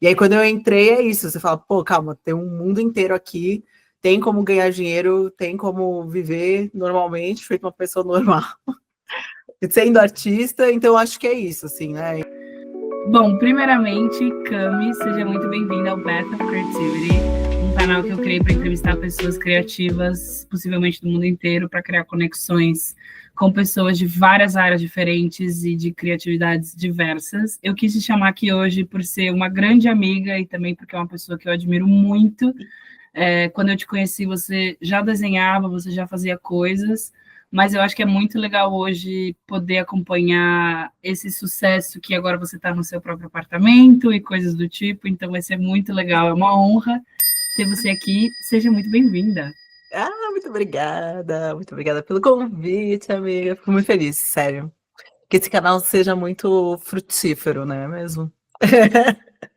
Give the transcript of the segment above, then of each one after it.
E aí, quando eu entrei, é isso. Você fala, pô, calma, tem um mundo inteiro aqui, tem como ganhar dinheiro, tem como viver normalmente, feito uma pessoa normal. Sendo artista, então acho que é isso, assim, né? Bom, primeiramente, Cami, seja muito bem-vinda ao Path of Creativity, um canal que eu criei para entrevistar pessoas criativas, possivelmente do mundo inteiro, para criar conexões com pessoas de várias áreas diferentes e de criatividades diversas. Eu quis te chamar aqui hoje por ser uma grande amiga e também porque é uma pessoa que eu admiro muito. Quando eu te conheci, você já desenhava, você já fazia coisas, mas eu acho que é muito legal hoje poder acompanhar esse sucesso que agora você está no seu próprio apartamento e coisas do tipo, então vai ser muito legal, é uma honra ter você aqui, seja muito bem-vinda. Muito obrigada pelo convite, amiga. Fico muito feliz, sério. Que esse canal seja muito frutífero, não é mesmo?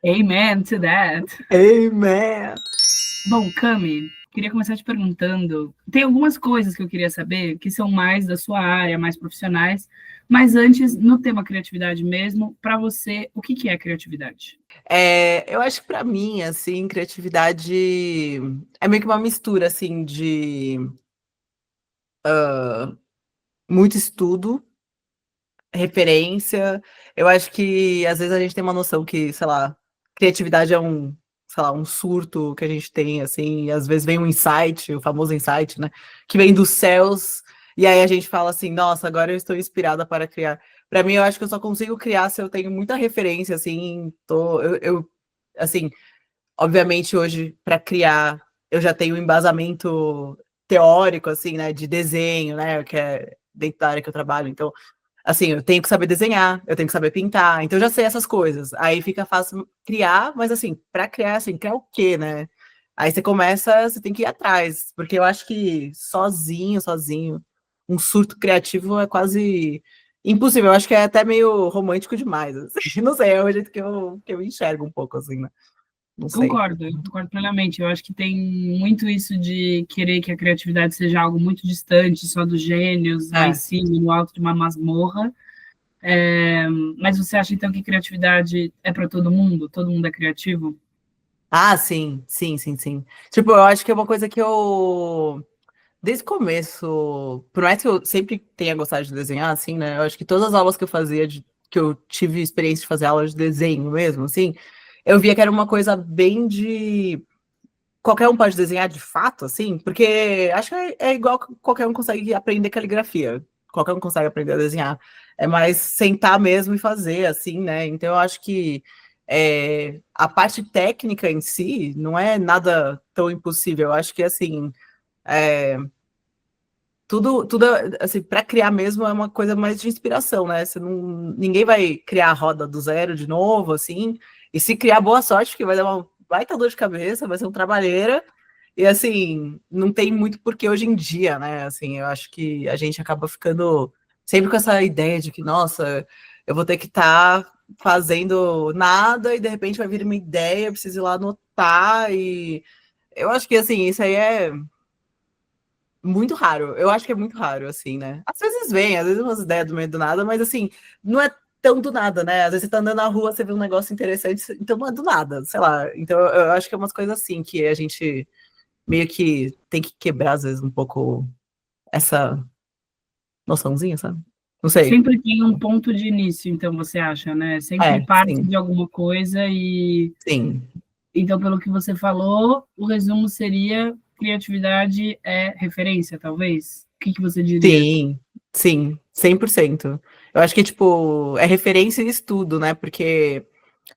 Amen to that. Amen! Bom, Cami, queria começar te perguntando. Tem algumas coisas que eu queria saber que são mais da sua área, mais profissionais, mas antes, no tema criatividade mesmo, para você, o que é criatividade? Eu acho que para mim, assim, criatividade é meio que uma mistura, assim, de muito estudo, referência. Eu acho que às vezes a gente tem uma noção que, sei lá, criatividade é sei lá, um surto que a gente tem, assim, e às vezes vem um insight, o famoso insight, né? Que vem dos céus, e aí a gente fala assim, nossa, agora eu estou inspirada para criar. Para mim, eu acho que eu só consigo criar se eu tenho muita referência, assim, assim, obviamente hoje, para criar, eu já tenho um embasamento teórico, assim, né, de desenho, né, que é dentro da área que eu trabalho, então assim, eu tenho que saber desenhar, eu tenho que saber pintar, então eu já sei essas coisas. Aí fica fácil criar, mas assim, para criar, assim, criar o quê, né? Aí você começa, você tem que ir atrás, porque eu acho que sozinho, um surto criativo é quase impossível. Eu acho que é até meio romântico demais, assim. Não sei, é o jeito que eu enxergo um pouco, assim, né? Não sei. Concordo, eu concordo plenamente. Eu acho que tem muito isso de querer que a criatividade seja algo muito distante, só dos gênios, lá em É. cima, no alto de uma masmorra. Mas você acha então que criatividade é para todo mundo? Todo mundo é criativo? Ah, sim. Tipo, eu acho que é uma coisa que eu desde o começo, por mais que eu sempre tenha gostado de desenhar, assim, né? Eu acho que todas as aulas que eu fazia, que eu tive experiência de fazer aulas de desenho mesmo, assim, eu via que era uma coisa bem de. Qualquer um pode desenhar de fato, assim, porque acho que é igual que qualquer um consegue aprender caligrafia, qualquer um consegue aprender a desenhar. É mais sentar mesmo e fazer, assim, né? Então eu acho que a parte técnica em si não é nada tão impossível. Eu acho que, assim. É, tudo assim, para criar mesmo é uma coisa mais de inspiração, né? Você não, ninguém vai criar a roda do zero de novo, assim. E se criar, boa sorte, porque vai dar uma baita dor de cabeça, vai ser um trabalheira. E assim, não tem muito porquê hoje em dia, né? Assim, eu acho que a gente acaba ficando sempre com essa ideia de que, nossa, eu vou ter que estar fazendo nada e de repente vai vir uma ideia, eu preciso ir lá anotar. E eu acho que assim, isso aí é muito raro. Eu acho que é muito raro, assim, né? Às vezes vem, às vezes umas ideias do meio do nada, mas assim, não é tão do nada, né? Às vezes você tá andando na rua, você vê um negócio interessante, então não é do nada, sei lá. Então eu acho que é umas coisas assim que a gente meio que tem que quebrar, às vezes, um pouco essa noçãozinha, sabe? Não sei. Sempre tem um ponto de início, então você acha, né? Sempre parte Sim, de alguma coisa e sim. então, pelo que você falou, o resumo seria criatividade é referência, talvez? O que você diria? Sim, 100%. Eu acho que, tipo, é referência e estudo, né? Porque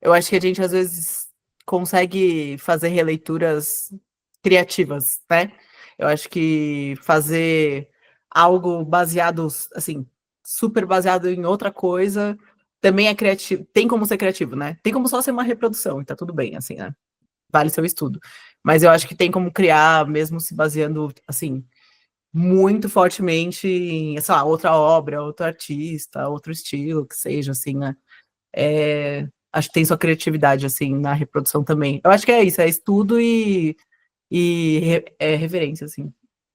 eu acho que a gente, às vezes, consegue fazer releituras criativas, né? Eu acho que fazer algo baseado, assim, super baseado em outra coisa, também é criativo. Tem como ser criativo, né? Tem como só ser uma reprodução, e tá tudo bem, assim, né? Vale seu estudo. Mas eu acho que tem como criar, mesmo se baseando, assim, muito fortemente em, sei lá, outra obra, outro artista, outro estilo, que seja, assim, né? Acho que tem sua criatividade, assim, na reprodução também. Eu acho que é isso, é estudo e reverência, assim.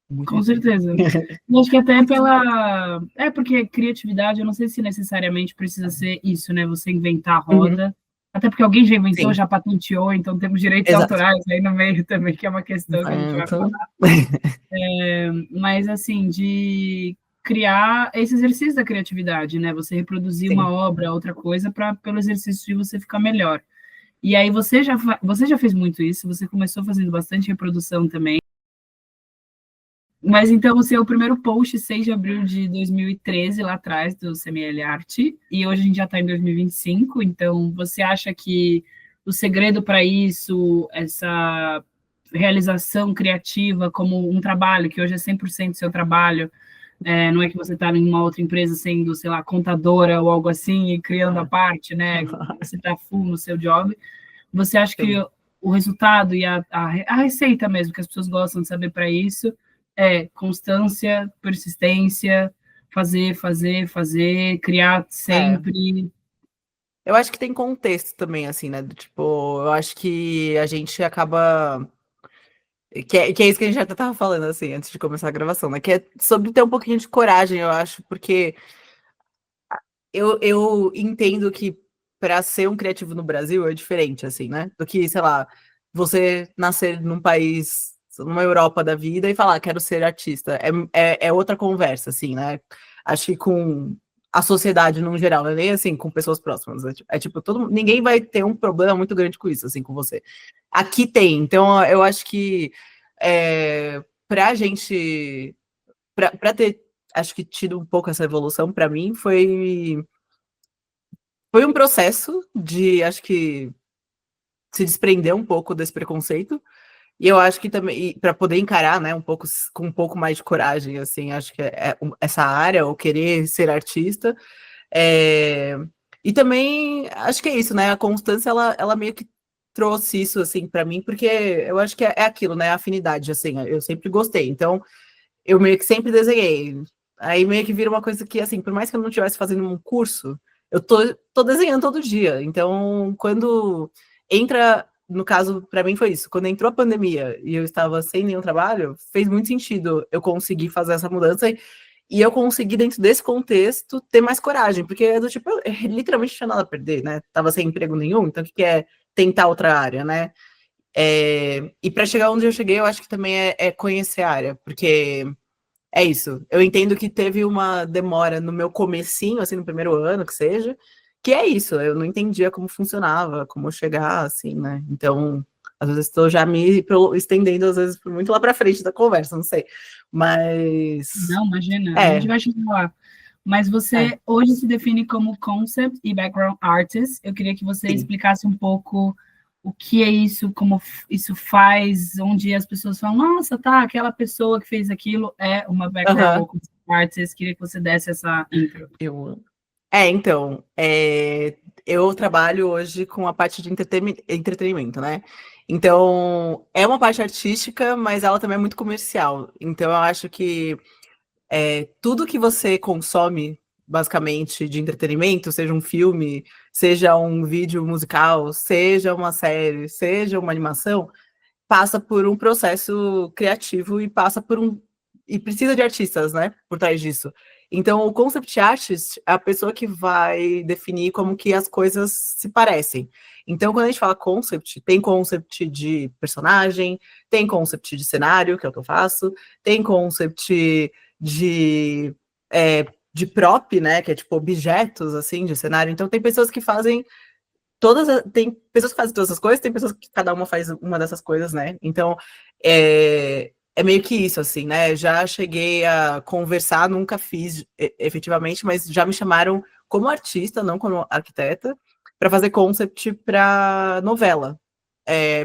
Muito Com reverência. certeza. Eu acho que até pela. Porque criatividade, eu não sei se necessariamente precisa ser isso, né? Você inventar a Uhum. roda. Até porque alguém já inventou, Sim. já patenteou, então temos direitos Exato. autorais aí no meio também, que é uma questão que a gente vai falar. Então, Mas, assim, de criar esse exercício da criatividade, né? Você reproduzir uma sim. obra, outra coisa, para pelo exercício de você ficar melhor. E aí você já fez muito isso, você começou fazendo bastante reprodução também. Mas então o seu primeiro post, 6 de abril de 2013, lá atrás, do CML Arte, e hoje a gente já está em 2025, então você acha que o segredo para isso, essa realização criativa como um trabalho, que hoje é 100% seu trabalho, não é que você está em uma outra empresa sendo, sei lá, contadora ou algo assim, e criando a parte, né? Você está full no seu job. Você acha que Sim. o resultado e a receita mesmo, que as pessoas gostam de saber para isso, é constância, persistência, fazer, criar É. sempre. Eu acho que tem contexto também, assim, né? Tipo, eu acho que a gente acaba. Que é isso que a gente já tava falando, assim, antes de começar a gravação, né? Que é sobre ter um pouquinho de coragem, eu acho, porque eu entendo que para ser um criativo no Brasil é diferente, assim, né? Do que, sei lá, você nascer num país, numa Europa da vida e falar, quero ser artista. É outra conversa, assim, né? Acho que com a sociedade no geral, não é nem assim, com pessoas próximas. Tipo, ninguém vai ter um problema muito grande com isso, assim, com você. Aqui tem, então eu acho que pra gente, pra ter, acho que tido um pouco essa evolução, pra mim, foi um processo de, acho que, se desprender um pouco desse preconceito. E eu acho que também, para poder encarar, né, um pouco, com um pouco mais de coragem, assim, acho que essa área, ou querer ser artista. É, e também, acho que é isso, né, a Constância, ela meio que trouxe isso, assim, para mim, porque eu acho que é aquilo, né, a afinidade, assim, eu sempre gostei. Então, eu meio que sempre desenhei. Aí meio que vira uma coisa que, assim, por mais que eu não estivesse fazendo um curso, eu tô desenhando todo dia. Então, quando entra, no caso, para mim foi isso, quando entrou a pandemia e eu estava sem nenhum trabalho, fez muito sentido eu conseguir fazer essa mudança e eu consegui, dentro desse contexto, ter mais coragem, porque é do tipo, eu literalmente não tinha nada a perder, né? Tava sem emprego nenhum, então o que que é tentar outra área, né? E para chegar onde eu cheguei, eu acho que também é conhecer a área, porque é isso. Eu entendo que teve uma demora no meu comecinho, assim, no primeiro ano, que seja, que é isso. Eu não entendia como funcionava, como chegar, assim, né? Então, às vezes estou já me estendendo, às vezes, muito lá para frente da conversa, não sei. Mas, Não, imagina, a gente é, vai chegar lá. Mas é, você hoje se define como concept e background artist. Eu queria que você sim. explicasse um pouco o que é isso, como isso faz, onde as pessoas falam, nossa, tá, aquela pessoa que fez aquilo é uma background Aham. ou concept artist. Queria que você desse essa intro. Eu... então, eu trabalho hoje com a parte de entretenimento, né? Então, é uma parte artística, mas ela também é muito comercial. Então, eu acho que tudo que você consome, basicamente, de entretenimento, seja um filme, seja um vídeo musical, seja uma série, seja uma animação, passa por um processo criativo e passa por e precisa de artistas, né, por trás disso. Então, o concept artist é a pessoa que vai definir como que as coisas se parecem. Então, quando a gente fala concept, tem concept de personagem, tem concept de cenário, que é o que eu faço, tem concept de, de prop, né, que é tipo objetos, assim, de cenário. Então, tem pessoas que fazem tem pessoas que fazem todas essas coisas, tem pessoas que cada uma faz uma dessas coisas, né? Então, é meio que isso, assim, né? Já cheguei a conversar, nunca fiz efetivamente, mas já me chamaram como artista, não como arquiteta, para fazer concept para novela.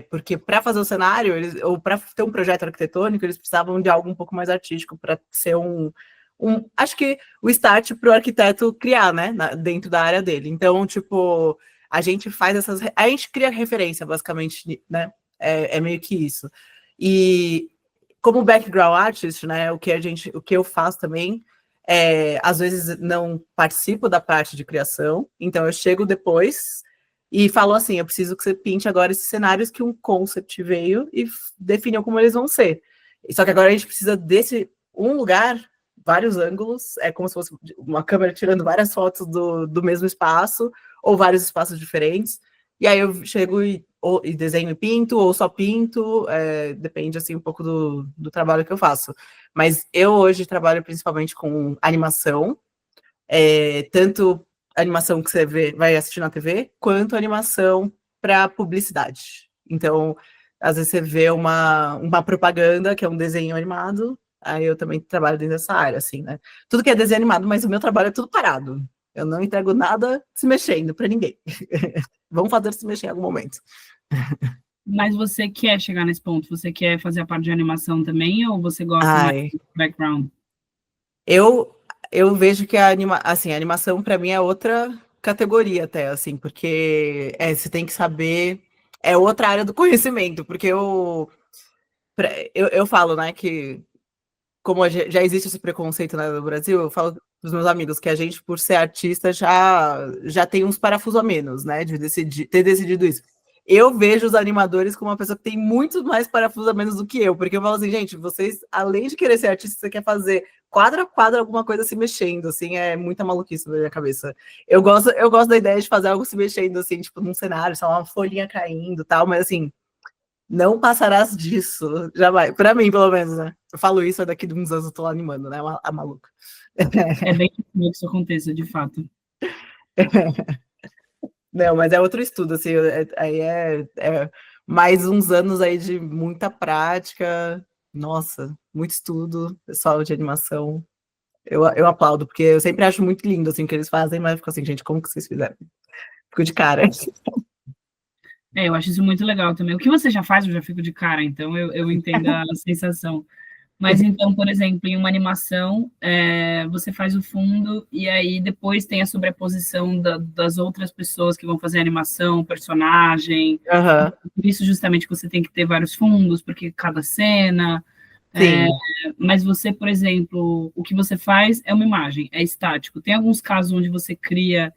Porque para fazer o cenário, ou para ter um projeto arquitetônico, eles precisavam de algo um pouco mais artístico para ser acho que o start para o arquiteto criar, né, dentro da área dele. Então, tipo, a gente faz a gente cria referência, basicamente, né? É meio que isso. E como background artist, né? O que eu faço também, às vezes não participo da parte de criação, então eu chego depois e falo assim: eu preciso que você pinte agora esses cenários que um concept veio e definiu como eles vão ser. Só que agora a gente precisa desse um lugar, vários ângulos, é como se fosse uma câmera tirando várias fotos do mesmo espaço ou vários espaços diferentes. e aí eu chego e desenho e pinto, ou só pinto, depende, assim, um pouco do trabalho que eu faço. Mas eu hoje trabalho principalmente com animação, tanto animação que você vai assistir na TV, quanto animação para publicidade. Então, às vezes você vê uma propaganda, que é um desenho animado, aí eu também trabalho dentro dessa área, assim, né? Tudo que é desenho animado, mas o meu trabalho é tudo parado. Eu não entrego nada se mexendo para ninguém. Vamos fazer se mexer em algum momento. Mas você quer chegar nesse ponto? Você quer fazer a parte de animação também, ou você gosta mais Ai, do background? eu vejo que a animação para mim é outra categoria até, assim, porque você tem que saber, é outra área do conhecimento, porque eu falo, né, que como já existe esse preconceito, né, no Brasil, eu falo pros meus amigos que a gente, por ser artista, já tem uns parafusos a menos, né, de ter decidido isso. Eu vejo os animadores como uma pessoa que tem muito mais parafusos a menos do que eu, porque eu falo assim, gente, vocês, além de querer ser artista, você quer fazer quadro a quadro alguma coisa se mexendo, assim, é muita maluquice na minha cabeça. Eu gosto da ideia de fazer algo se mexendo, assim, tipo, num cenário, só uma folhinha caindo, tal, mas assim, não passarás disso, jamais. Pra mim, pelo menos, né? Eu falo isso, daqui de uns anos eu tô lá animando, né? A maluca. É bem possível que isso aconteça, de fato. Não, mas é outro estudo, assim, aí é mais uns anos aí de muita prática, nossa, muito estudo, pessoal de animação. Eu aplaudo, porque eu sempre acho muito lindo, assim, o que eles fazem, mas eu fico assim, gente, como que vocês fizeram? Fico de cara. Eu acho isso muito legal também. O que você já faz, eu já fico de cara, então eu entendo a sensação. Mas então, por exemplo, em uma animação, você faz o fundo e aí depois tem a sobreposição das outras pessoas que vão fazer a animação, o personagem. Aham, Por isso, justamente, que você tem que ter vários fundos, porque cada cena. sim. Mas você, por exemplo, o que você faz é uma imagem, é estático. Tem alguns casos onde você cria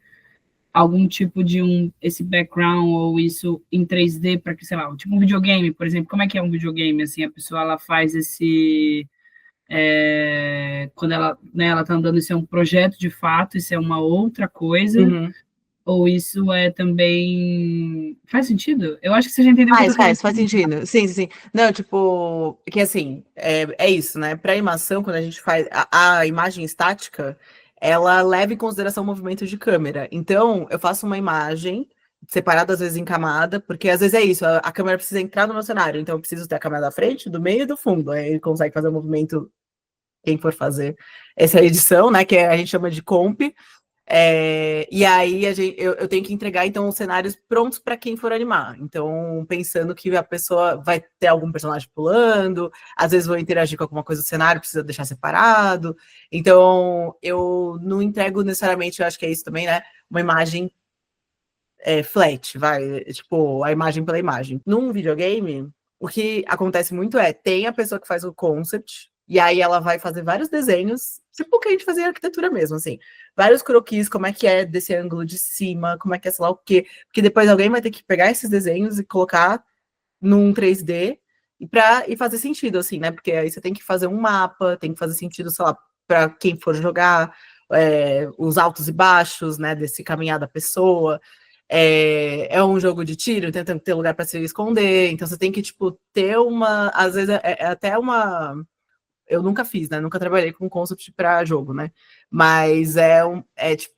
algum tipo de esse background ou isso em 3D para que, sei lá, tipo um videogame, por exemplo. Como é que é um videogame? Assim, a pessoa ela faz esse quando ela, né, ela tá andando, isso é um projeto de fato, isso é uma outra coisa, Uhum. ou isso é também. Faz sentido? Eu acho que você já entendeu o que eu tô querendo Faz dizer. sentido. Sim, sim, sim. Não, tipo, que assim, é isso, né? Para animação, quando a gente faz a imagem estática, ela leva em consideração o movimento de câmera. Então, eu faço uma imagem separada, às vezes, em camada, porque às vezes é isso, a câmera precisa entrar no meu cenário, então eu preciso ter a câmera da frente, do meio e do fundo. Aí ele consegue fazer o movimento, quem for fazer essa edição, né? Que a gente chama de comp. E aí eu tenho que entregar então os cenários prontos para quem for animar. Então, pensando que a pessoa vai ter algum personagem pulando, às vezes vou interagir com alguma coisa do cenário, precisa deixar separado. Então, eu não entrego necessariamente, eu acho que é isso também, né? Uma imagem flat, tipo, a imagem pela imagem. Num videogame, o que acontece muito tem a pessoa que faz o concept, e aí ela vai fazer vários desenhos, tipo o que a gente fazia em arquitetura mesmo, assim. Vários croquis, como é que é desse ângulo de cima, como é que é sei lá o quê. Porque depois alguém vai ter que pegar esses desenhos e colocar num 3D e fazer sentido, assim, né? Porque aí você tem que fazer um mapa, tem que fazer sentido, sei lá, para quem for jogar, os altos e baixos, né, desse caminhar da pessoa. É um jogo de tiro, então tem que ter lugar para se esconder, então você tem que, tipo, ter às vezes é até uma, eu nunca fiz, né, nunca trabalhei com concept para jogo, né, mas tipo,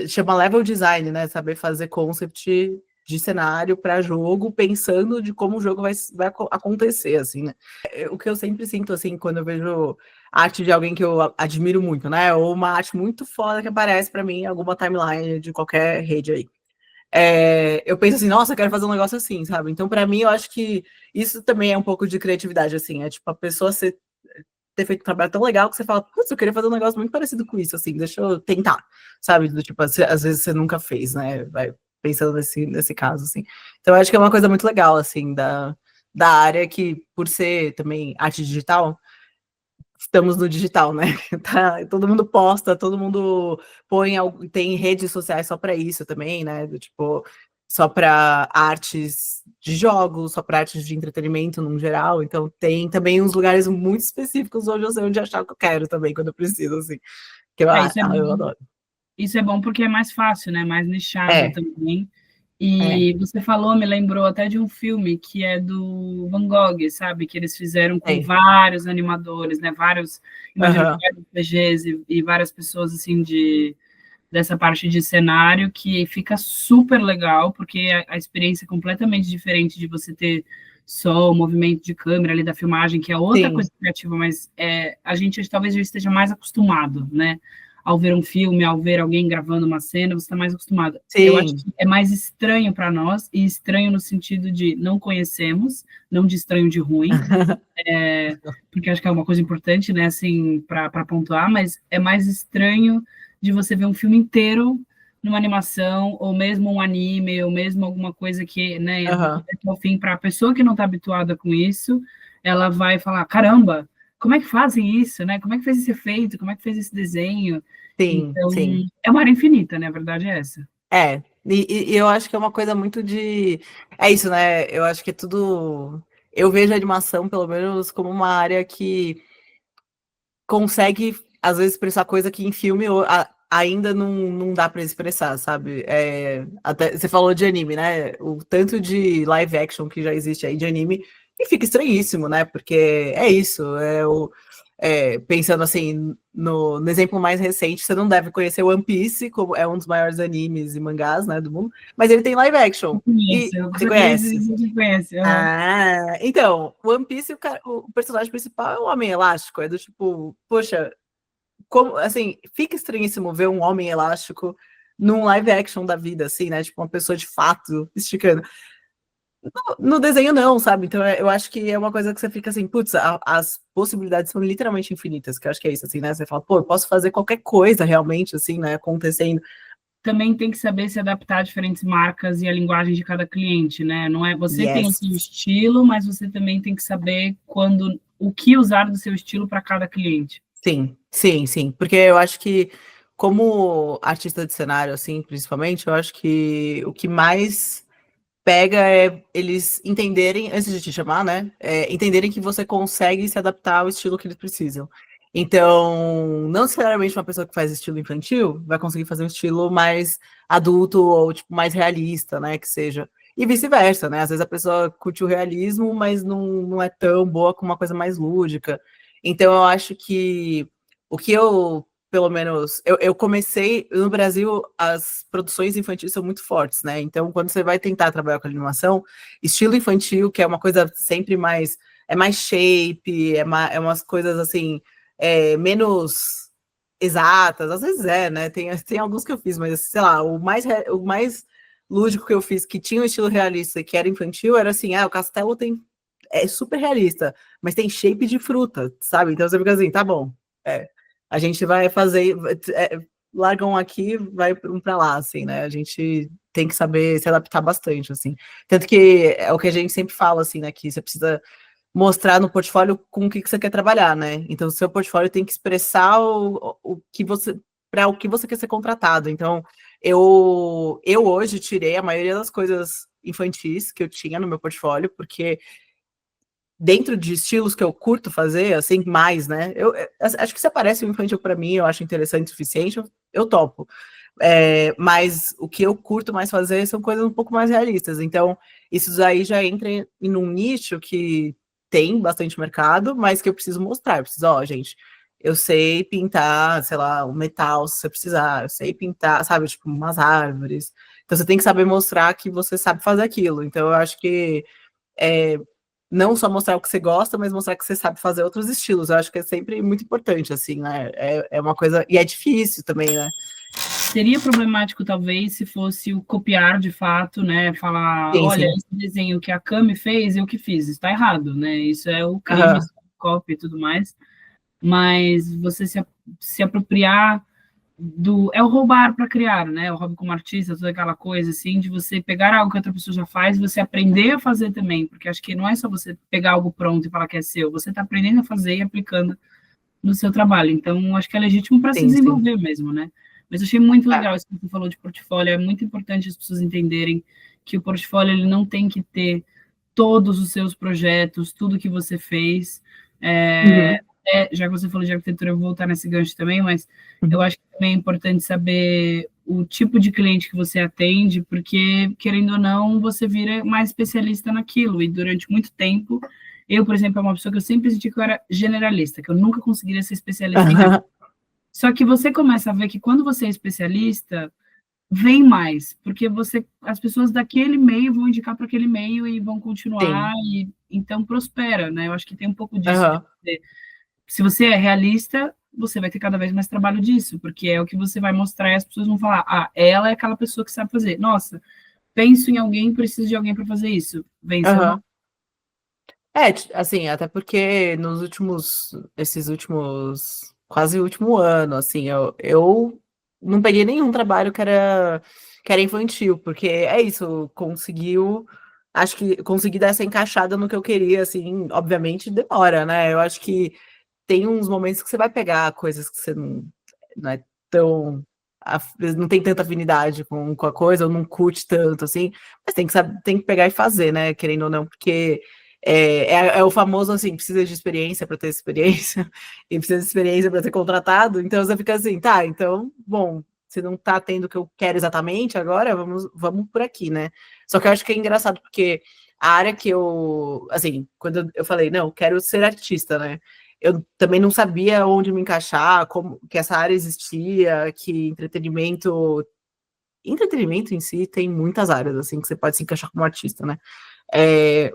chama level design, né, saber fazer concept de cenário para jogo, pensando de como o jogo vai acontecer, assim, né. O que eu sempre sinto, assim, quando eu vejo arte de alguém que eu admiro muito, né, ou uma arte muito foda que aparece para mim em alguma timeline de qualquer rede aí. Eu penso assim, nossa, eu quero fazer um negócio assim, sabe? Então, para mim, eu acho que isso também é um pouco de criatividade, assim, é tipo a pessoa ter feito um trabalho tão legal que você fala, putz, eu queria fazer um negócio muito parecido com isso, assim, deixa eu tentar, sabe? Do tipo, às vezes você nunca fez, né? Vai pensando nesse caso, assim. Então, eu acho que é uma coisa muito legal, assim, da área que, por ser também arte digital, estamos no digital, né? Tá, todo mundo posta, todo mundo tem redes sociais só para isso também, né? Do tipo, só para artes de jogos, só para artes de entretenimento no geral. Então tem também uns lugares muito específicos onde eu sei onde achar o que eu quero também quando eu preciso, assim. Que Isso é eu bom. adoro. Isso é bom porque é mais fácil, né? Mais nichado É, também. E você falou, me lembrou até de um filme que é do Van Gogh, sabe? Que eles fizeram com vários animadores, né? Vários, imagino que vários PGs e várias pessoas assim dessa parte de cenário, que fica super legal, porque a experiência é completamente diferente de você ter só o movimento de câmera ali da filmagem, que é outra coisa criativa, mas a gente talvez já esteja mais acostumado, né? Ao ver um filme, ao ver alguém gravando uma cena, você está mais acostumado. Sim. Eu acho que é mais estranho para nós, e estranho no sentido de não conhecemos, não de estranho de ruim, porque acho que é uma coisa importante, né, assim, para pontuar, mas é mais estranho de você ver um filme inteiro numa animação, ou mesmo um anime, ou mesmo alguma coisa que, né, do começo ao fim, para a pessoa que não está habituada com isso, ela vai falar, caramba, como é que fazem isso, né? Como é que fez esse efeito? Como é que fez esse desenho? Sim, então, sim. É uma área infinita, né? A verdade é essa. E eu acho que é uma coisa muito de... É isso, né? Eu acho que é tudo... Eu vejo a animação, pelo menos, como uma área que consegue, às vezes, expressar coisa que em filme ainda não dá para expressar, sabe? Até, você falou de anime, né? O tanto de live action que já existe aí de anime, e fica estranhíssimo, né? Porque é isso, pensando assim, no exemplo mais recente, você não deve conhecer One Piece, como é um dos maiores animes e mangás, né, do mundo, mas ele tem live action. Você conhece? Então, One Piece, o personagem principal é um homem elástico, é do tipo, poxa, como, assim, fica estranhíssimo ver um homem elástico num live action da vida, assim, né, tipo, uma pessoa de fato esticando. No desenho não, sabe? Então eu acho que é uma coisa que você fica assim, putz, as possibilidades são literalmente infinitas, que eu acho que é isso, assim, né? Você fala, pô, eu posso fazer qualquer coisa realmente, assim, né, acontecendo. Também tem que saber se adaptar a diferentes marcas e a linguagem de cada cliente, né? Não é você tem o seu estilo, mas você também tem que saber o que usar do seu estilo para cada cliente. Sim, porque eu acho que como artista de cenário, assim, principalmente, eu acho que o que mais pega é eles entenderem, antes de te chamar, né? Entenderem que você consegue se adaptar ao estilo que eles precisam. Então, não necessariamente uma pessoa que faz estilo infantil vai conseguir fazer um estilo mais adulto ou tipo mais realista, né? Que seja. E vice-versa, né? Às vezes a pessoa curte o realismo, mas não é tão boa com uma coisa mais lúdica. Então, eu acho que o que eu pelo menos, eu comecei, no Brasil, as produções infantis são muito fortes, né? Então, quando você vai tentar trabalhar com animação, estilo infantil, que é uma coisa sempre mais, é mais shape, é umas coisas assim, menos exatas, às vezes né? Tem alguns que eu fiz, mas sei lá, o mais lúdico que eu fiz, que tinha um estilo realista e que era infantil, era assim, o castelo é super realista, mas tem shape de fruta, sabe? Então você fica assim, tá bom, a gente vai fazer, largam aqui, vai um para lá, assim, né? A gente tem que saber se adaptar bastante, assim. Tanto que é o que a gente sempre fala, assim, né? Que você precisa mostrar no portfólio com o que você quer trabalhar, né? Então, o seu portfólio tem que expressar o que você, para o que você quer ser contratado. Então, eu hoje tirei a maioria das coisas infantis que eu tinha no meu portfólio, porque dentro de estilos que eu curto fazer, assim, mais, né? Eu acho que se aparece um infantil para mim, eu acho interessante o suficiente, eu topo. Mas o que eu curto mais fazer são coisas um pouco mais realistas. Então, isso aí já entra em um nicho que tem bastante mercado, mas que eu preciso mostrar. Eu preciso, gente, eu sei pintar, sei lá, um metal, se você precisar. Eu sei pintar, sabe, tipo, umas árvores. Então, você tem que saber mostrar que você sabe fazer aquilo. Então, eu acho que não só mostrar o que você gosta, mas mostrar que você sabe fazer outros estilos. Eu acho que é sempre muito importante, assim, né? É uma coisa... E é difícil também, né? Seria problemático, talvez, se fosse o copiar de fato, né? Falar, olha, esse desenho que a Cami fez, eu que fiz. Está errado, né? Isso é o crime, cópia e tudo mais. Mas você se apropriar é o roubar para criar, né? O hobby como artista, toda aquela coisa assim, de você pegar algo que outra pessoa já faz e você aprender a fazer também, porque acho que não é só você pegar algo pronto e falar que é seu, você está aprendendo a fazer e aplicando no seu trabalho. Então, acho que é legítimo para se desenvolver mesmo, né? Mas eu achei muito legal isso que você falou de portfólio, é muito importante as pessoas entenderem que o portfólio ele não tem que ter todos os seus projetos, tudo que você fez, já que você falou de arquitetura, eu vou voltar nesse gancho também, mas eu acho que também é importante saber o tipo de cliente que você atende, porque, querendo ou não, você vira mais especialista naquilo. E durante muito tempo, eu, por exemplo, é uma pessoa que eu sempre senti que eu era generalista, que eu nunca conseguiria ser especialista em nada. Só que você começa a ver que quando você é especialista, vem mais, porque as pessoas daquele meio vão indicar para aquele meio e vão continuar, Sim. e então prospera, né? Eu acho que tem um pouco disso. Aham. Se você é realista, você vai ter cada vez mais trabalho disso, porque é o que você vai mostrar e as pessoas vão falar: ah, ela é aquela pessoa que sabe fazer. Nossa, penso em alguém, preciso de alguém para fazer isso. Vem seu nome. Aham. Assim, até porque esses últimos, quase último ano, assim, eu não peguei nenhum trabalho que era infantil, porque é isso, acho que consegui dar essa encaixada no que eu queria, assim, obviamente demora, né? Eu acho que tem uns momentos que você vai pegar coisas que você não é tão, não tem tanta afinidade com a coisa, ou não curte tanto, assim, mas tem que saber, tem que pegar e fazer, né? Querendo ou não, porque é o famoso assim, precisa de experiência para ter experiência, e precisa de experiência para ser contratado, então você fica assim, tá, então, bom, se não tá tendo o que eu quero exatamente agora, vamos por aqui, né? Só que eu acho que é engraçado, porque a área que assim, quando eu falei, não, quero ser artista, né? Eu também não sabia onde me encaixar, como que essa área existia, que entretenimento em si tem muitas áreas assim que você pode se encaixar como artista, né?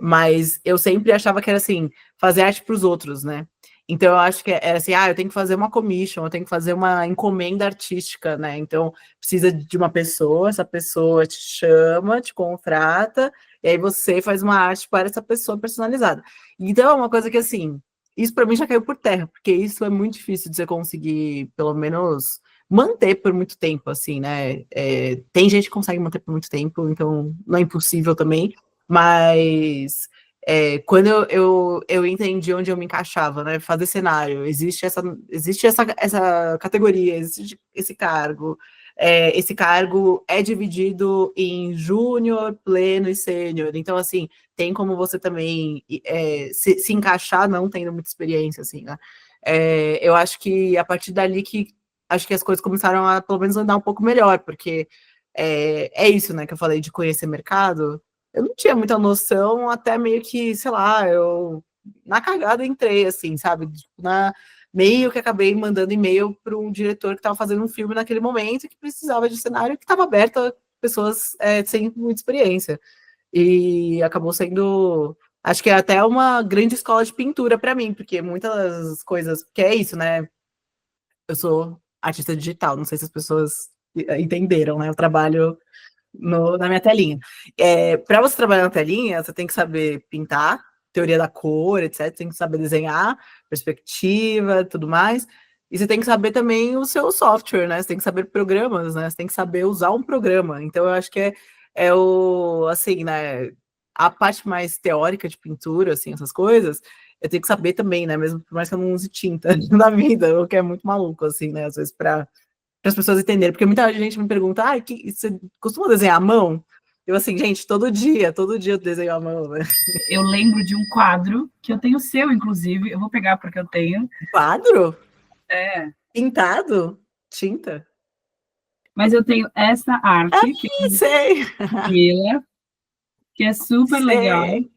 Mas eu sempre achava que era assim, fazer arte para os outros, né? Então eu acho que era assim, eu tenho que fazer uma commission, eu tenho que fazer uma encomenda artística, né? Então precisa de uma pessoa, essa pessoa te chama, te contrata, e aí você faz uma arte para essa pessoa personalizada. Então é uma coisa que assim, isso para mim já caiu por terra, porque isso é muito difícil de você conseguir, pelo menos manter por muito tempo, assim, né? Tem gente que consegue manter por muito tempo, então não é impossível também, mas quando eu entendi onde eu me encaixava, né? Fazer cenário, existe essa categoria, existe esse cargo. Esse cargo é dividido em júnior, pleno e sênior. Então, assim, tem como você também se encaixar não tendo muita experiência, assim, né? Eu acho que a partir dali que acho que as coisas começaram a, pelo menos, andar um pouco melhor, porque é isso, né, que eu falei de conhecer mercado. Eu não tinha muita noção, até meio que, sei lá, eu na cagada entrei, assim, sabe? Meio que acabei mandando e-mail para um diretor que estava fazendo um filme naquele momento que precisava de cenário que estava aberto a pessoas sem muita experiência. E acabou sendo, acho que é até uma grande escola de pintura para mim, porque muitas coisas, que é isso, né? Eu sou artista digital, não sei se as pessoas entenderam, né? Eu trabalho na minha telinha. Para você trabalhar na telinha, você tem que saber pintar, teoria da cor, etc. Tem que saber desenhar, perspectiva, tudo mais. E você tem que saber também o seu software, né? Você tem que saber programas, né? Você tem que saber usar um programa. Então, eu acho que assim, né? A parte mais teórica de pintura, assim, essas coisas, eu tenho que saber também, né? Mesmo por mais que eu não use tinta na vida, o que é muito maluco, assim, né? Às vezes, para as pessoas entenderem, porque muita gente me pergunta, você costuma desenhar à mão? Eu assim, gente, todo dia eu desenho à mão, né? Eu lembro de um quadro que eu tenho seu, inclusive. Eu vou pegar porque eu tenho. Quadro? É. Pintado? Tinta? Mas eu tenho essa arte, que Ih, sei, é super legal. sei.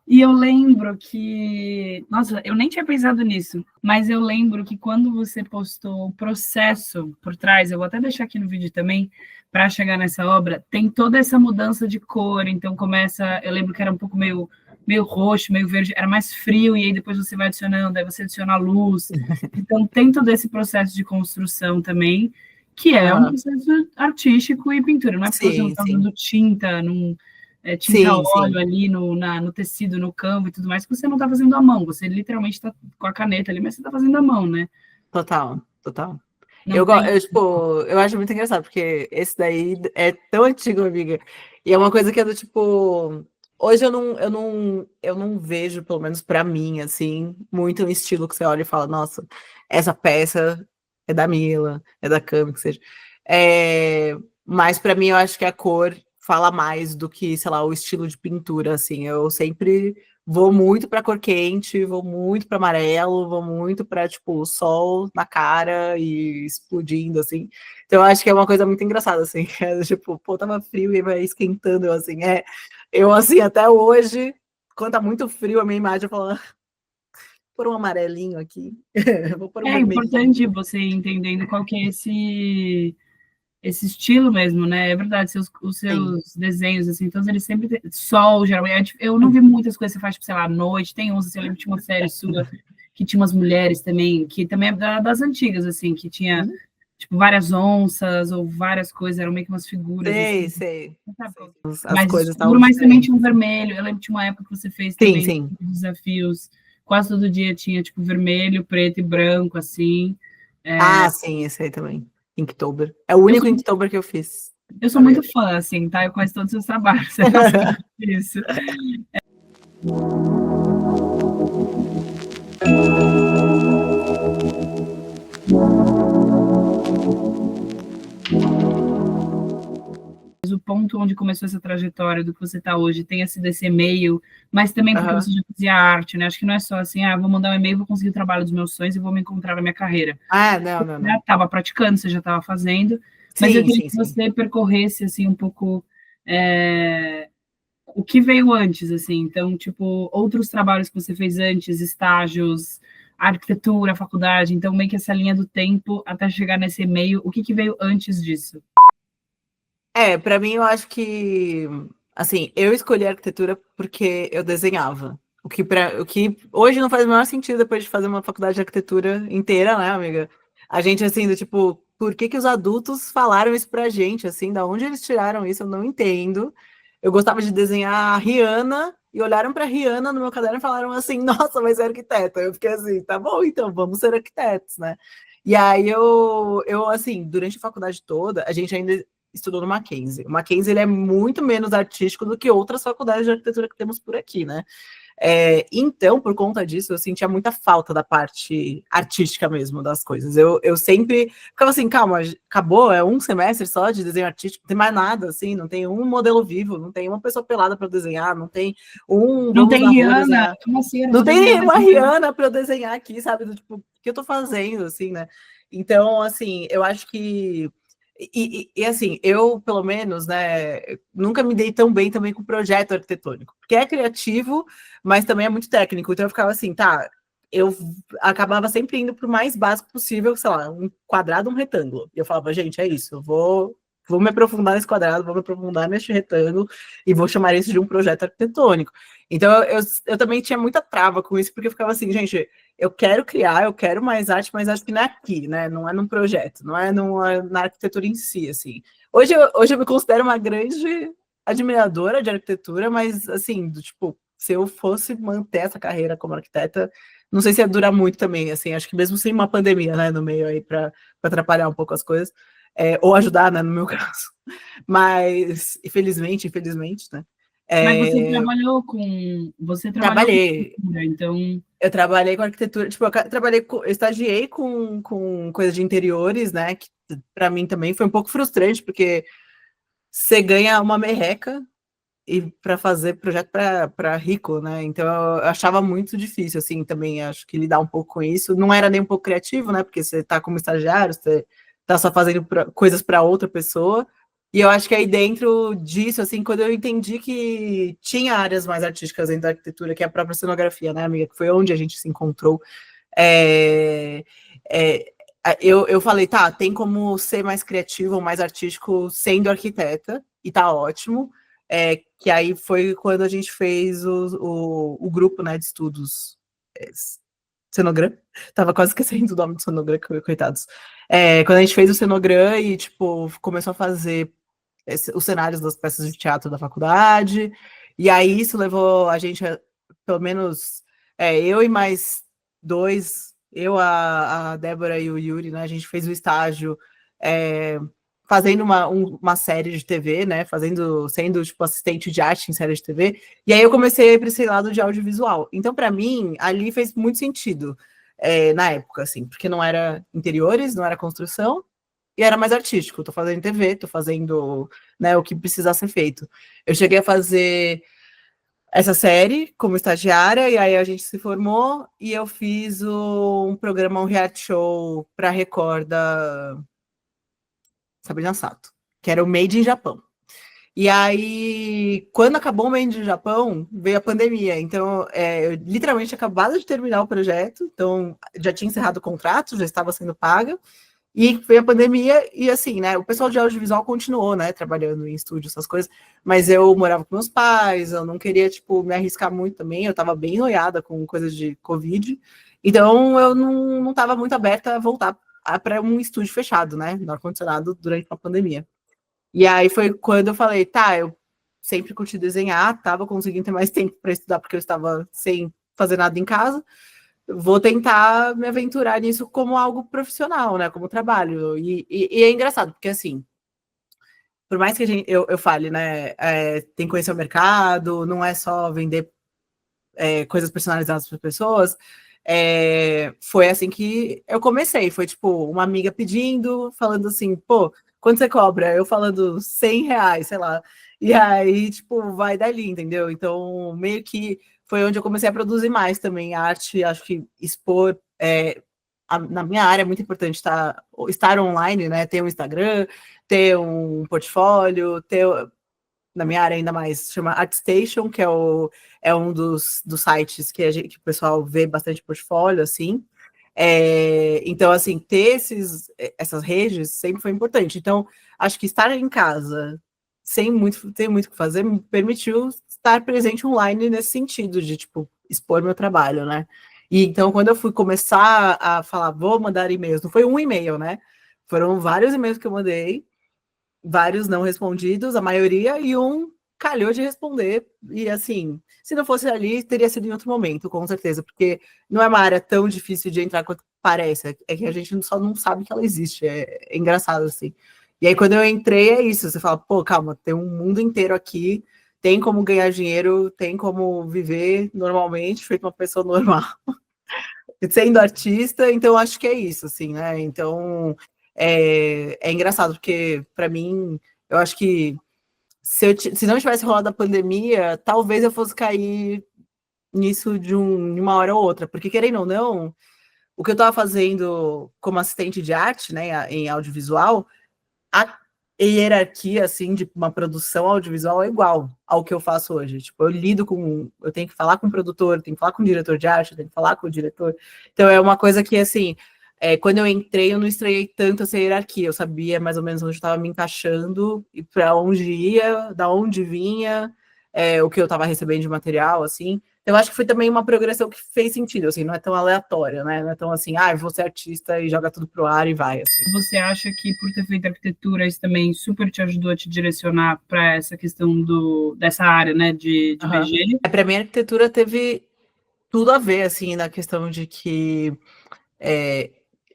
E eu lembro que. Nossa, eu nem tinha pensado nisso, mas eu lembro que quando você postou o processo por trás, eu vou até deixar aqui no vídeo também, para chegar nessa obra, tem toda essa mudança de cor. Então começa. Eu lembro que era um pouco meio roxo, meio verde, era mais frio, e aí depois você vai adicionando, aí você adiciona a luz. Então tem todo esse processo de construção também, que é um Uhum. processo artístico e pintura. Não é porque você não Sim, está sim. usando tinta num tinta Sim, óleo sim. ali no tecido, no campo e tudo mais, que você não está fazendo à mão, você literalmente está com a caneta ali, mas você está fazendo à mão, né? Total, total. Não tem. Tipo, eu acho muito engraçado, porque esse daí é tão antigo, amiga. E é uma coisa que é do tipo. Hoje eu não vejo, pelo menos pra mim, assim, muito um estilo que você olha e fala, nossa, essa peça é da Mila, é da Cami, que seja. Mas pra mim eu acho que a cor fala mais do que, sei lá, o estilo de pintura, assim. Eu sempre vou muito para cor quente, vou muito para amarelo, vou muito para tipo o sol na cara e explodindo assim. Então eu acho que é uma coisa muito engraçada assim, é, tipo, pô, tava frio e vai esquentando, eu assim, eu assim até hoje, quando tá muito frio a minha imagem eu falo, por um amarelinho aqui, vou pôr um É vermelhinho. importante você entendendo qual que é esse estilo mesmo, né? É verdade, os Sim. seus desenhos, assim, todos eles sempre têm sol, geralmente. Eu não vi muitas coisas que você faz, tipo, sei lá, à noite. Tem uns, assim, eu lembro que tinha uma série sua que tinha umas mulheres também, que também é das antigas, assim, que tinha, Uhum. tipo, várias onças ou várias coisas, eram meio que umas figuras, Sei, assim. sei. Sabe? As Mais coisas escuro, estavam mas também tinha diferentes. um vermelho. Eu lembro que tinha uma época que você fez Sim, também sim. desafios. Quase todo dia tinha, tipo, vermelho, preto e branco, assim. Ah, sim, esse aí também. Inktober. É o Eu único sou Inktober que eu fiz. Eu sou Sabe? muito fã, assim, tá? Eu conheço todos os seus trabalhos, é basicamente isso. Mas o ponto onde começou essa trajetória do que você está hoje tenha sido esse e-mail, mas também porque Aham. você já fazia arte, né? Acho que não é só assim, vou mandar um e-mail, vou conseguir o trabalho dos meus sonhos e vou me encontrar na minha carreira. Ah, não, não, Já não. estava praticando, você já estava fazendo, mas eu Sim, queria sim, que sim. você percorresse, assim, um pouco o que veio antes, assim. Então, tipo, outros trabalhos que você fez antes, estágios, arquitetura, faculdade. Então, meio que essa linha do tempo até chegar nesse e-mail, o que que veio antes disso? É, para mim eu acho que, assim, eu escolhi arquitetura porque eu desenhava. O que hoje não faz o menor sentido depois de fazer uma faculdade de arquitetura inteira, né, amiga? A gente, assim, do tipo, por que que os adultos falaram isso pra gente, assim, da onde eles tiraram isso, eu não entendo. Eu gostava de desenhar a Rihanna e olharam pra Rihanna no meu caderno e falaram assim, nossa, vai ser arquiteta. Eu fiquei assim, tá bom, então, vamos ser arquitetos, né? E aí assim, durante a faculdade toda, a gente ainda estudou no Mackenzie. O Mackenzie ele é muito menos artístico do que outras faculdades de arquitetura que temos por aqui, né? Então, por conta disso, eu sentia muita falta da parte artística mesmo das coisas. Eu sempre ficava assim, calma, acabou, é um semestre só de desenho artístico, não tem mais nada, assim, não tem um modelo vivo, não tem uma pessoa pelada para desenhar, não tem um Não vamos tem na rua Rihanna? desenhar. Como assim? Eu não Não vou tem desenhar mais nenhuma Rihanna. Rihanna para eu desenhar aqui, sabe? Do tipo, o que eu tô fazendo, assim, né? Então, assim, eu acho que assim, eu, pelo menos, né, nunca me dei tão bem também com projeto arquitetônico, porque é criativo, mas também é muito técnico. Então eu ficava assim, tá, eu acabava sempre indo para o mais básico possível, sei lá, um quadrado, um retângulo. E eu falava, gente, é isso, vou me aprofundar nesse quadrado, vou me aprofundar neste retângulo e vou chamar isso de um projeto arquitetônico. Então eu também tinha muita trava com isso, porque eu ficava assim, gente, eu quero criar, eu quero mais arte, mas acho que não é aqui, né? Não é num projeto, não é na arquitetura em si, assim. Hoje eu me considero uma grande admiradora de arquitetura, mas, assim, tipo, se eu fosse manter essa carreira como arquiteta, não sei se ia durar muito também, assim, acho que mesmo sem uma pandemia, né, no meio aí, para atrapalhar um pouco as coisas, ou ajudar, né, no meu caso. Mas, infelizmente, né, Mas é, você trabalhou com trabalhei, arquitetura, então eu trabalhei com arquitetura, tipo, eu estagiei com coisa de interiores, né? Que para mim também foi um pouco frustrante, porque você ganha uma merreca e para fazer projeto para rico, né? Então eu achava muito difícil, assim, também acho que lidar um pouco com isso. Não era nem um pouco criativo, né? Porque você está como estagiário, você está só fazendo coisas para outra pessoa. E eu acho que aí dentro disso, assim, quando eu entendi que tinha áreas mais artísticas dentro da arquitetura, que é a própria cenografia, né, amiga? Que foi onde a gente se encontrou. É, é, eu falei, tá, tem como ser mais criativo, mais artístico sendo arquiteta, e tá ótimo. Que aí foi quando a gente fez o grupo, né, de estudos Cenogram. Tava quase esquecendo o nome do Cenogram, coitados. Quando a gente fez o Cenogram e, tipo, começou a fazer os cenários das peças de teatro da faculdade, e aí isso levou a gente, pelo menos, eu e mais dois, a Débora e o Yuri, né, a gente fez o estágio fazendo uma série de TV, né, sendo, tipo, assistente de arte em série de TV, e aí eu comecei a ir para esse lado de audiovisual. Então, para mim, ali fez muito sentido, na época, assim, porque não era interiores, não era construção, e era mais artístico. Tô fazendo TV, tô fazendo, né, o que precisar ser feito. Eu cheguei a fazer essa série como estagiária, e aí a gente se formou, e eu fiz um programa, um reality show pra Record da Sabrina Sato, que era o Made in Japão. E aí, quando acabou o Made in Japão, veio a pandemia. Então, eu literalmente acabado de terminar o projeto, então já tinha encerrado o contrato, já estava sendo paga, e veio a pandemia, e assim, né, o pessoal de audiovisual continuou, né, trabalhando em estúdio, essas coisas, mas eu morava com meus pais, eu não queria, tipo, me arriscar muito também, eu estava bem noiada com coisas de Covid, então eu não estava muito aberta a voltar para um estúdio fechado, né, no ar-condicionado durante uma pandemia. E aí foi quando eu falei, tá, eu sempre curti desenhar, tava conseguindo ter mais tempo para estudar porque eu estava sem fazer nada em casa. Vou tentar me aventurar nisso como algo profissional, né? Como trabalho. E é engraçado, porque assim, por mais que eu fale, né? Tem que conhecer o mercado, não é só vender coisas personalizadas para pessoas. Foi assim que eu comecei. Foi tipo uma amiga pedindo, falando assim, pô, quanto você cobra? Eu falando R$ 100, sei lá. E aí, tipo, vai dali, entendeu? Então, meio que foi onde eu comecei a produzir mais também arte, acho que expor. Na minha área é muito importante estar online, né? Ter um Instagram, ter um portfólio, ter na minha área ainda mais, chama ArtStation, que é um dos sites que o pessoal vê bastante portfólio, assim. Então, assim, ter essas redes sempre foi importante. Então, acho que estar em casa, sem ter muito o que fazer, me permitiu estar presente online nesse sentido, de, tipo, expor meu trabalho, né? E então, quando eu fui começar a falar, vou mandar e-mails, não foi um e-mail, né? Foram vários e-mails que eu mandei, vários não respondidos, a maioria, e um calhou de responder. E assim, se não fosse ali, teria sido em outro momento, com certeza, porque não é uma área tão difícil de entrar quanto parece, é que a gente só não sabe que ela existe. É engraçado, assim. E aí, quando eu entrei, é isso. Você fala, pô, calma, tem um mundo inteiro aqui, tem como ganhar dinheiro, tem como viver normalmente, feito uma pessoa normal. Sendo artista, então acho que é isso, assim, né? Então é engraçado, porque para mim, eu acho que se não tivesse rolado a pandemia, talvez eu fosse cair nisso de uma hora ou outra, porque querendo ou não, o que eu estava fazendo como assistente de arte, né, em audiovisual, a hierarquia, assim, de uma produção audiovisual é igual ao que eu faço hoje. Tipo, eu tenho que falar com o produtor, tenho que falar com o diretor de arte, tenho que falar com o diretor. Então, é uma coisa que, assim, quando eu entrei, eu não estranhei tanto essa hierarquia. Eu sabia mais ou menos onde estava me encaixando e para onde ia, da onde vinha, o que eu estava recebendo de material, assim. Eu acho que foi também uma progressão que fez sentido, assim, não é tão aleatória, né? Não é tão assim, ah, eu vou ser artista e joga tudo pro ar e vai, assim. Você acha que por ter feito arquitetura, isso também super te ajudou a te direcionar para essa questão dessa área, né, de BG? Para mim, a arquitetura teve tudo a ver, assim, na questão de que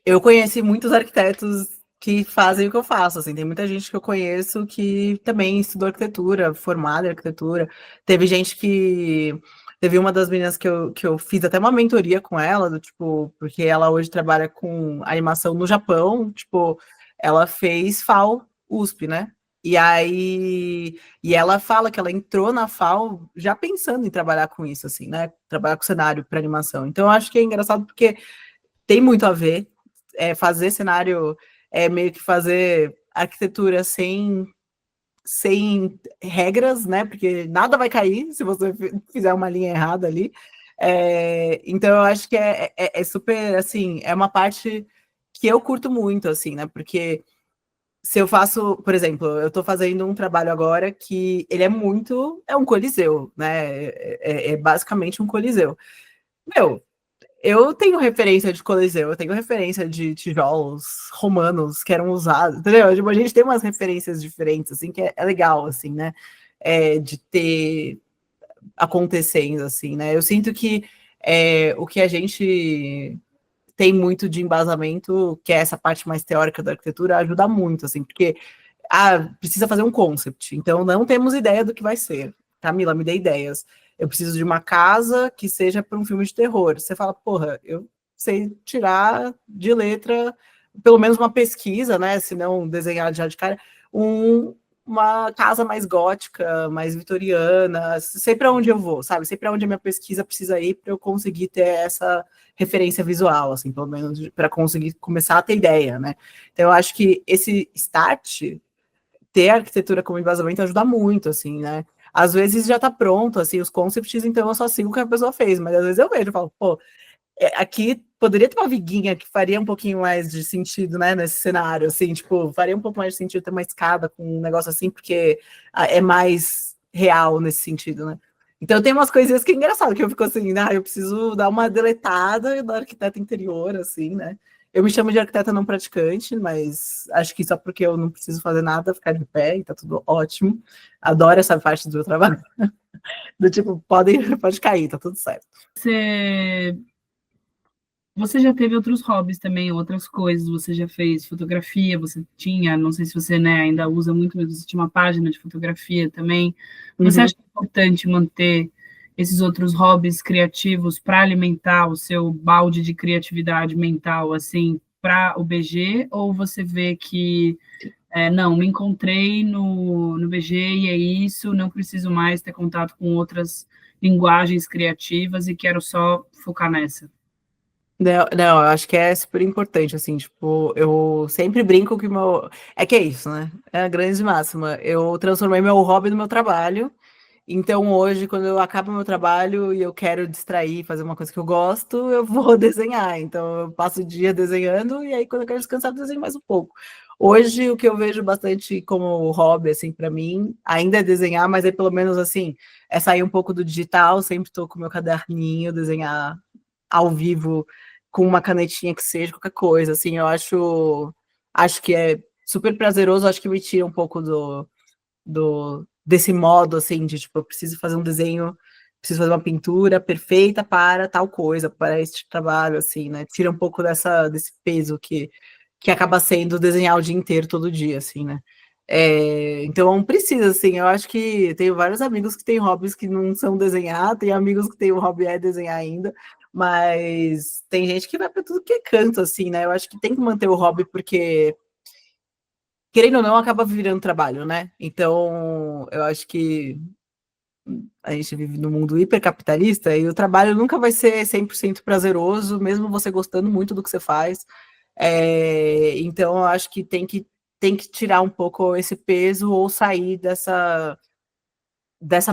eu conheci muitos arquitetos que fazem o que eu faço, assim, tem muita gente que eu conheço que também estudou arquitetura, formada em arquitetura. Teve uma das meninas que eu fiz até uma mentoria com ela, do tipo, porque ela hoje trabalha com animação no Japão, tipo, ela fez FAO USP, né? E ela fala que ela entrou na FAO já pensando em trabalhar com isso, assim, né? Trabalhar com cenário para animação. Então, eu acho que é engraçado porque tem muito a ver. Fazer cenário meio que fazer arquitetura sem regras, né? Porque nada vai cair se você fizer uma linha errada ali. Então eu acho que é super assim, é uma parte que eu curto muito, assim, né? Porque se eu faço, por exemplo, eu estou fazendo um trabalho agora que ele é um coliseu, né? É basicamente um coliseu. Meu, eu tenho referência de Coliseu, eu tenho referência de tijolos romanos que eram usados, entendeu? Tipo, a gente tem umas referências diferentes, assim, que é legal, assim, né? De ter acontecendo, assim, né? Eu sinto que o que a gente tem muito de embasamento, que é essa parte mais teórica da arquitetura, ajuda muito, assim, porque precisa fazer um concept, então não temos ideia do que vai ser. Camila, me dê ideias. Eu preciso de uma casa que seja para um filme de terror. Você fala, porra, eu sei tirar de letra pelo menos uma pesquisa, né? Se não desenhar já de cara, uma casa mais gótica, mais vitoriana, sei para onde eu vou, sabe? Sei para onde a minha pesquisa precisa ir para eu conseguir ter essa referência visual, assim, pelo menos para conseguir começar a ter ideia, né? Então eu acho que esse start, ter a arquitetura como embasamento ajuda muito, assim, né? Às vezes já tá pronto, assim, os concepts, então eu só sigo o que a pessoa fez, mas às vezes eu vejo e falo, pô, aqui poderia ter uma viguinha que faria um pouquinho mais de sentido, né, nesse cenário, assim, tipo, faria um pouco mais de sentido ter uma escada com um negócio assim, porque é mais real nesse sentido, né? Então tem umas coisinhas que é engraçado, que eu fico assim, eu preciso dar uma deletada da arquiteta interior, assim, né? Eu me chamo de arquiteta não praticante, mas acho que só porque eu não preciso fazer nada, ficar de pé e tá tudo ótimo. Adoro essa parte do meu trabalho. Do tipo, pode cair, tá tudo certo. Você já teve outros hobbies também, outras coisas, você já fez fotografia, você tinha, não sei se você, né, ainda usa muito, mas você tinha uma página de fotografia também. Você acha importante manter esses outros hobbies criativos para alimentar o seu balde de criatividade mental, assim, para o BG? Ou você vê que, não, me encontrei no BG e é isso, não preciso mais ter contato com outras linguagens criativas e quero só focar nessa? Não, eu acho que é super importante, assim, tipo, eu sempre brinco que meu... É que é isso, né? É a grande máxima. Eu transformei meu hobby no meu trabalho, então hoje, quando eu acabo meu trabalho e eu quero distrair, fazer uma coisa que eu gosto, eu vou desenhar. Então eu passo o dia desenhando e aí quando eu quero descansar, eu desenho mais um pouco. Hoje, o que eu vejo bastante como hobby, assim, para mim, ainda é desenhar, mas é pelo menos, assim, é sair um pouco do digital, sempre estou com meu caderninho, desenhar ao vivo com uma canetinha que seja, qualquer coisa, assim, eu acho que é super prazeroso, acho que me tira um pouco desse modo, assim, de, tipo, eu preciso fazer um desenho, preciso fazer uma pintura perfeita para tal coisa, para este trabalho, assim, né, tira um pouco desse peso que acaba sendo desenhar o dia inteiro, todo dia, assim, né. Então precisa, assim, eu acho que tenho vários amigos que têm hobbies que não são desenhar, tem amigos que têm o hobby é desenhar ainda, mas tem gente que vai para tudo que é canto, assim, né? Eu acho que tem que manter o hobby, porque, querendo ou não, acaba virando trabalho, né? Então, eu acho que a gente vive num mundo hipercapitalista e o trabalho nunca vai ser 100% prazeroso, mesmo você gostando muito do que você faz. Então, eu acho que tem que tirar um pouco esse peso ou sair dessa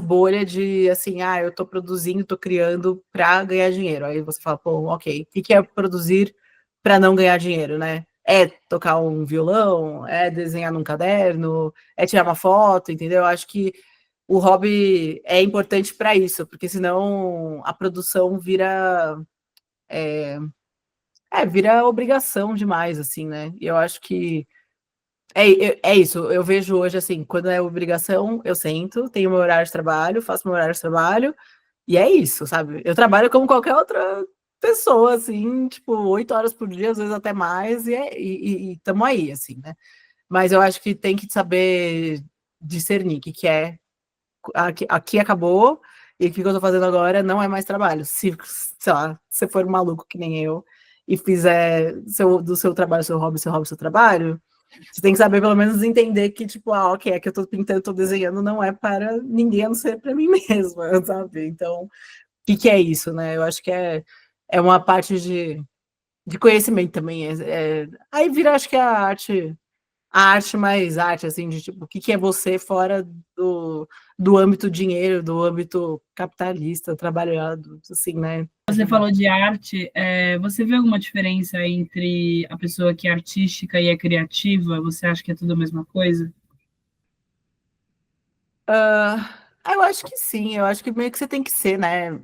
bolha de assim, eu tô produzindo, tô criando para ganhar dinheiro. Aí você fala, pô, ok, o que é produzir para não ganhar dinheiro, né? É tocar um violão, é desenhar num caderno, é tirar uma foto, entendeu? Eu acho que o hobby é importante para isso, porque senão a produção vira obrigação demais, assim, né? E eu acho que é isso, eu vejo hoje assim, quando é obrigação, eu sento, tenho meu horário de trabalho, faço meu horário de trabalho, e é isso, sabe? Eu trabalho como qualquer outra pessoa, assim, tipo, 8 horas por dia, às vezes até mais, e tamo aí, assim, né? Mas eu acho que tem que saber discernir o que é aqui acabou, e o que eu tô fazendo agora não é mais trabalho. Se, sei lá, você for um maluco que nem eu, e fizer do seu trabalho, seu hobby, seu trabalho, você tem que saber, pelo menos, entender que, tipo, ok, é que eu tô pintando, tô desenhando, não é para ninguém, a não ser para mim mesma, sabe? Então, o que é isso, né? Eu acho que é uma parte de conhecimento também. Aí vira, acho que a arte mais arte, assim, de tipo, o que é você fora do âmbito dinheiro, do âmbito capitalista, trabalhado, assim, né? Você falou de arte, você vê alguma diferença entre a pessoa que é artística e é criativa? Você acha que é tudo a mesma coisa? Eu acho que sim, eu acho que meio que você tem que ser, né?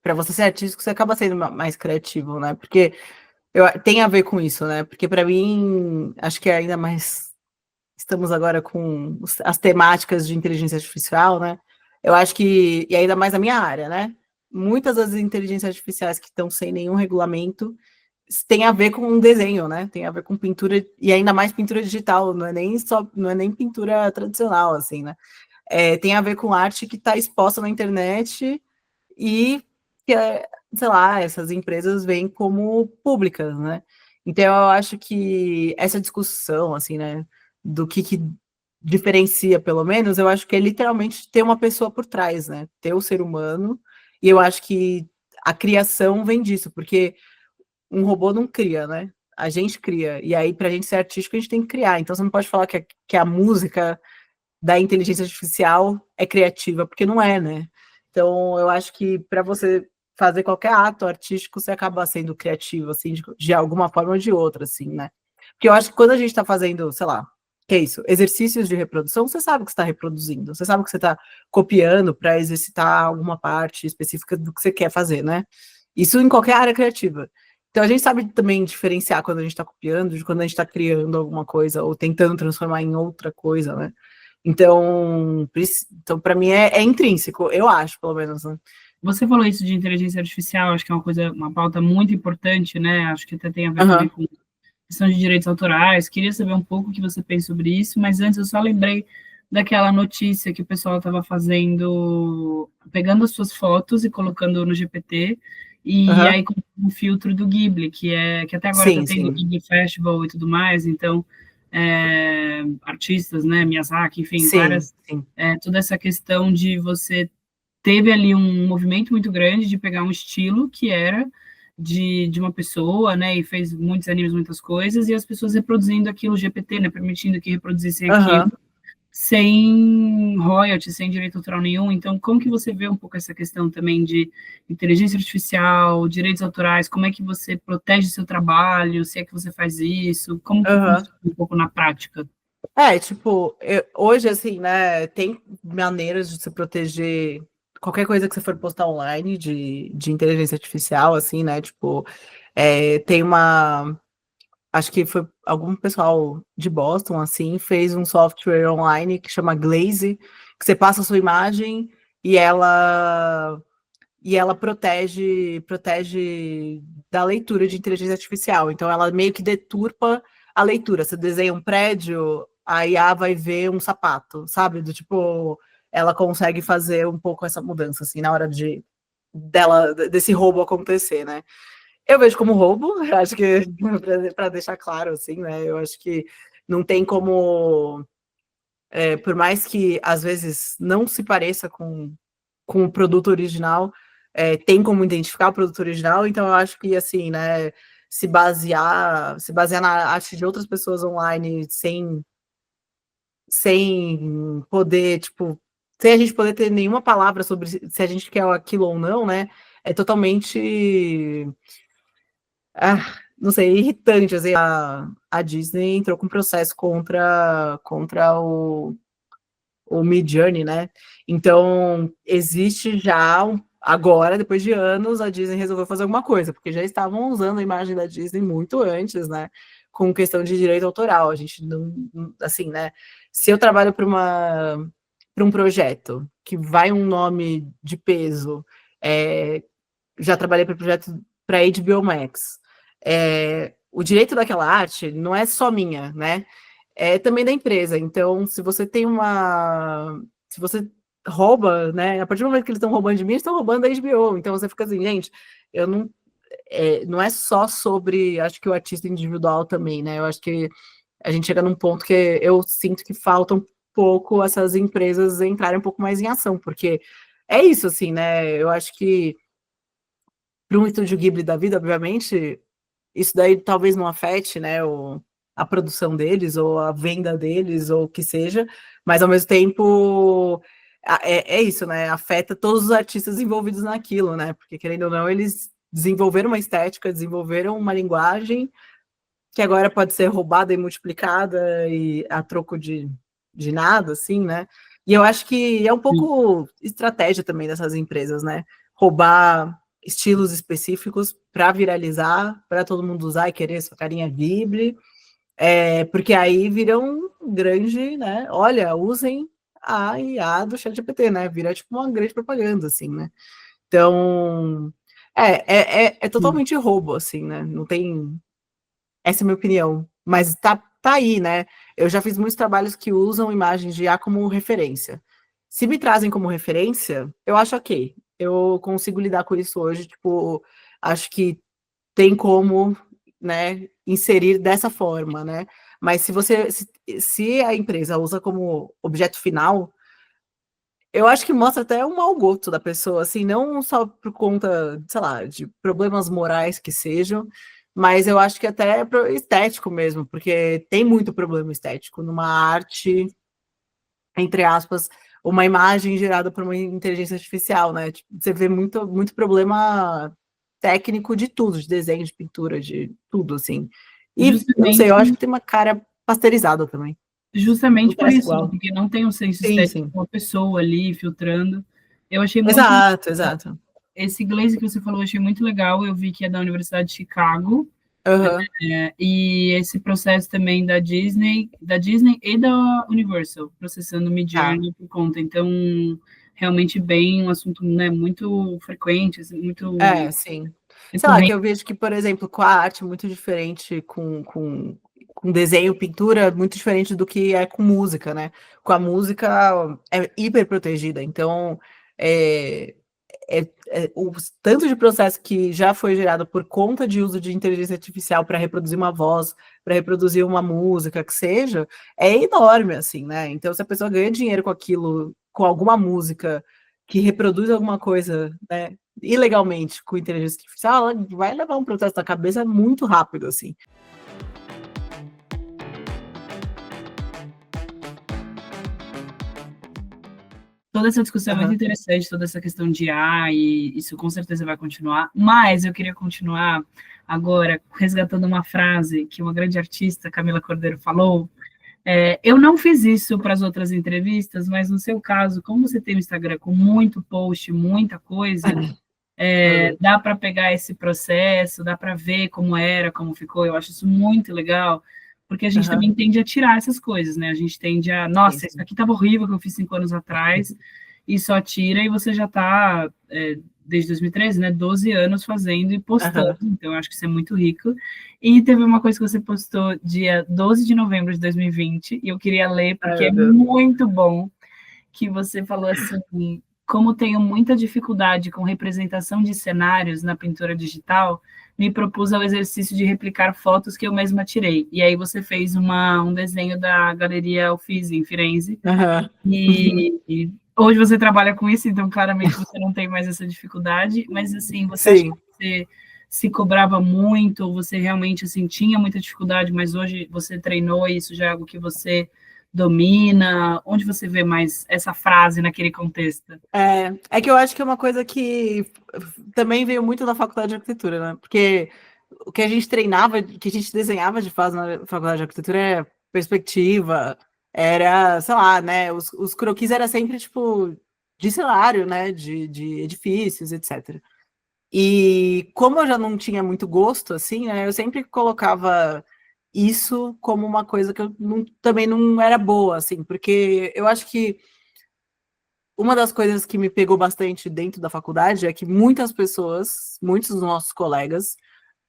Para você ser artístico, você acaba sendo mais criativo, né? Porque tem a ver com isso, né? Porque para mim, acho que ainda mais estamos agora com as temáticas de inteligência artificial, né? Eu acho que, e ainda mais na minha área, né? Muitas das inteligências artificiais que estão sem nenhum regulamento tem a ver com desenho, né? Tem a ver com pintura, e ainda mais pintura digital, não é nem pintura tradicional, assim, né? Tem a ver com arte que está exposta na internet e que, sei lá, essas empresas veem como públicas, né? Então, eu acho que essa discussão, assim, né, do que diferencia, pelo menos, eu acho que é literalmente ter uma pessoa por trás, né? Ter o ser humano, e eu acho que a criação vem disso, porque um robô não cria, né? A gente cria. E aí, para a gente ser artístico, a gente tem que criar. Então, você não pode falar que a música da inteligência artificial é criativa, porque não é, né? Então, eu acho que para você fazer qualquer ato artístico, você acaba sendo criativo, assim, de alguma forma ou de outra, assim, né? Porque eu acho que quando a gente está fazendo, sei lá, que é isso, exercícios de reprodução, você sabe que você está reproduzindo, você sabe que você está copiando para exercitar alguma parte específica do que você quer fazer, né? Isso em qualquer área criativa. Então a gente sabe também diferenciar quando a gente está copiando de quando a gente está criando alguma coisa ou tentando transformar em outra coisa, né? Então para mim é intrínseco, eu acho, pelo menos, né? Você falou isso de inteligência artificial, acho que é uma pauta muito importante, né? Acho que até tem a ver também Uhum. com questão de direitos autorais. Queria saber um pouco o que você pensa sobre isso, mas antes eu só lembrei daquela notícia que o pessoal estava fazendo, pegando as suas fotos e colocando no GPT, e Uhum. aí com o filtro do Ghibli, que até agora está Sim, tendo o sim. Ghibli Festival e tudo mais, então artistas, né, Miyazaki, enfim, Sim, várias, sim. toda essa questão de você teve ali um movimento muito grande de pegar um estilo que era de uma pessoa, né, e fez muitos animes, muitas coisas, e as pessoas reproduzindo aquilo GPT, né, permitindo que reproduzissem aquilo Uhum. sem royalties, sem direito autoral nenhum. Então, como que você vê um pouco essa questão também de inteligência artificial, direitos autorais, como é que você protege seu trabalho, se é que você faz isso, como que Uhum. funciona um pouco na prática? Tipo, hoje, assim, né, tem maneiras de se proteger qualquer coisa que você for postar online de inteligência artificial, assim, né, tipo, tem acho que foi algum pessoal de Boston, assim, fez um software online que chama Glaze, que você passa a sua imagem e ela protege da leitura de inteligência artificial. Então, ela meio que deturpa a leitura. Você desenha um prédio, a IA vai ver um sapato, sabe? Do tipo, ela consegue fazer um pouco essa mudança, assim, na hora desse roubo acontecer, né? Eu vejo como roubo, acho que, para deixar claro, assim, né? Eu acho que não tem como, por mais que às vezes não se pareça com o produto original, tem como identificar o produto original, então eu acho que, assim, né, se basear na arte de outras pessoas online sem poder, tipo, sem a gente poder ter nenhuma palavra sobre se a gente quer aquilo ou não, né, é totalmente, não sei, irritante, assim, a Disney entrou com processo contra o Midjourney, né? Então, existe já agora, depois de anos, a Disney resolveu fazer alguma coisa, porque já estavam usando a imagem da Disney muito antes, né? Com questão de direito autoral. A gente não, assim, né? Se eu trabalho para um projeto que vai um nome de peso, já trabalhei para projeto para HBO Max. O direito daquela arte não é só minha, né? É também da empresa. Então, se você tem uma. Se você rouba, né? A partir do momento que eles estão roubando de mim, eles estão roubando da HBO. Então você fica assim, gente, eu não. Não é só sobre, acho que o artista individual também, né? Eu acho que a gente chega num ponto que eu sinto que falta um pouco essas empresas entrarem um pouco mais em ação, porque é isso, assim, né? Eu acho que para um estúdio Ghibli da vida, obviamente, isso daí talvez não afete, né, a produção deles, ou a venda deles, ou o que seja, mas ao mesmo tempo é isso, né? Afeta todos os artistas envolvidos naquilo, né? Porque, querendo ou não, eles desenvolveram uma estética, desenvolveram uma linguagem que agora pode ser roubada e multiplicada e a troco de nada, assim, né? E eu acho que é um pouco estratégia também dessas empresas, né? Roubar estilos específicos para viralizar, para todo mundo usar e querer sua carinha Ghibli, porque aí vira um grande, né? Olha, usem a IA do ChatGPT, né? Vira tipo uma grande propaganda, assim, né? Então, é totalmente roubo, assim, né? Não tem. Essa é a minha opinião. Mas tá aí, né? Eu já fiz muitos trabalhos que usam imagens de IA como referência. Se me trazem como referência, eu acho ok. Eu consigo lidar com isso hoje, tipo, acho que tem como, né, inserir dessa forma, né? Mas se a empresa usa como objeto final, eu acho que mostra até um mau gosto da pessoa, assim, não só por conta, sei lá, de problemas morais que sejam, mas eu acho que até estético mesmo, porque tem muito problema estético numa arte, entre aspas, uma imagem gerada por uma inteligência artificial, né? Tipo, você vê muito problema técnico de tudo, de desenho, de pintura, de tudo, assim. E não sei, eu acho Justamente que tem uma cara pasteurizada também. Não Justamente por parece isso, né, igual. porque não tem um senso Sim, estético sim. de uma pessoa ali filtrando. Eu achei muito Exato, exato. esse Glaze que você falou, eu achei muito legal. Eu vi que é da Universidade de Chicago, Aham. e esse processo também da Disney e da Universal, processando Tá. Midjourney por conta. Então, realmente bem um assunto, né, muito frequente, assim, muito É, sim. Sei lá, que recorrente. eu vejo que, por exemplo, com a arte muito diferente, com desenho, pintura, muito diferente do que é com música, né? Com a música é hiper protegida, então é, o tanto de processo que já foi gerado por conta de uso de inteligência artificial para reproduzir uma voz, para reproduzir uma música, que seja, é enorme, assim, né? Então, se a pessoa ganha dinheiro com aquilo, com alguma música que reproduz alguma coisa, né, ilegalmente com inteligência artificial, ela vai levar um processo na cabeça muito rápido, assim. Toda essa discussão é muito Aham. interessante, toda essa questão de IA, e isso com certeza vai continuar, mas eu queria continuar agora resgatando uma frase que uma grande artista, Camila Cordeiro, falou. Eu não fiz isso para as outras entrevistas, mas no seu caso, como você tem um Instagram com muito post, muita coisa, Uhum. dá para pegar esse processo, dá para ver como era, como ficou. Eu acho isso muito legal, porque a gente Aham. também tende a tirar essas coisas, né? A gente tende a, Sim, nossa, isso sim. aqui estava horrível que eu fiz 5 anos atrás, e só tira, e você já está, desde 2013, né, 12 anos fazendo e postando, Aham. então eu acho que isso é muito rico. E teve uma coisa que você postou dia 12 de novembro de 2020, e eu queria ler, Ai, porque meu é Deus. muito bom, que você falou assim: como tenho muita dificuldade com representação de cenários na pintura digital, me propus ao exercício de replicar fotos que eu mesma tirei. E aí você fez um desenho da Galeria Uffizi, em Firenze, Aham. e hoje você trabalha com isso, então claramente você não tem mais essa dificuldade, mas assim, você acha que Sim. você se cobrava muito, ou você realmente assim, tinha muita dificuldade, mas hoje você treinou e isso já é algo que você domina? Onde você vê mais essa frase naquele contexto? É que eu acho que é uma coisa que também veio muito da faculdade de arquitetura, né? Porque o que a gente treinava, que a gente desenhava de fase na faculdade de arquitetura era perspectiva, era, sei lá, né? Os croquis era sempre tipo de cenário, né? De edifícios, etc. E como eu já não tinha muito gosto, assim, né? Eu sempre colocava isso como uma coisa que eu também não era boa, assim, porque eu acho que uma das coisas que me pegou bastante dentro da faculdade é que muitas pessoas, muitos dos nossos colegas,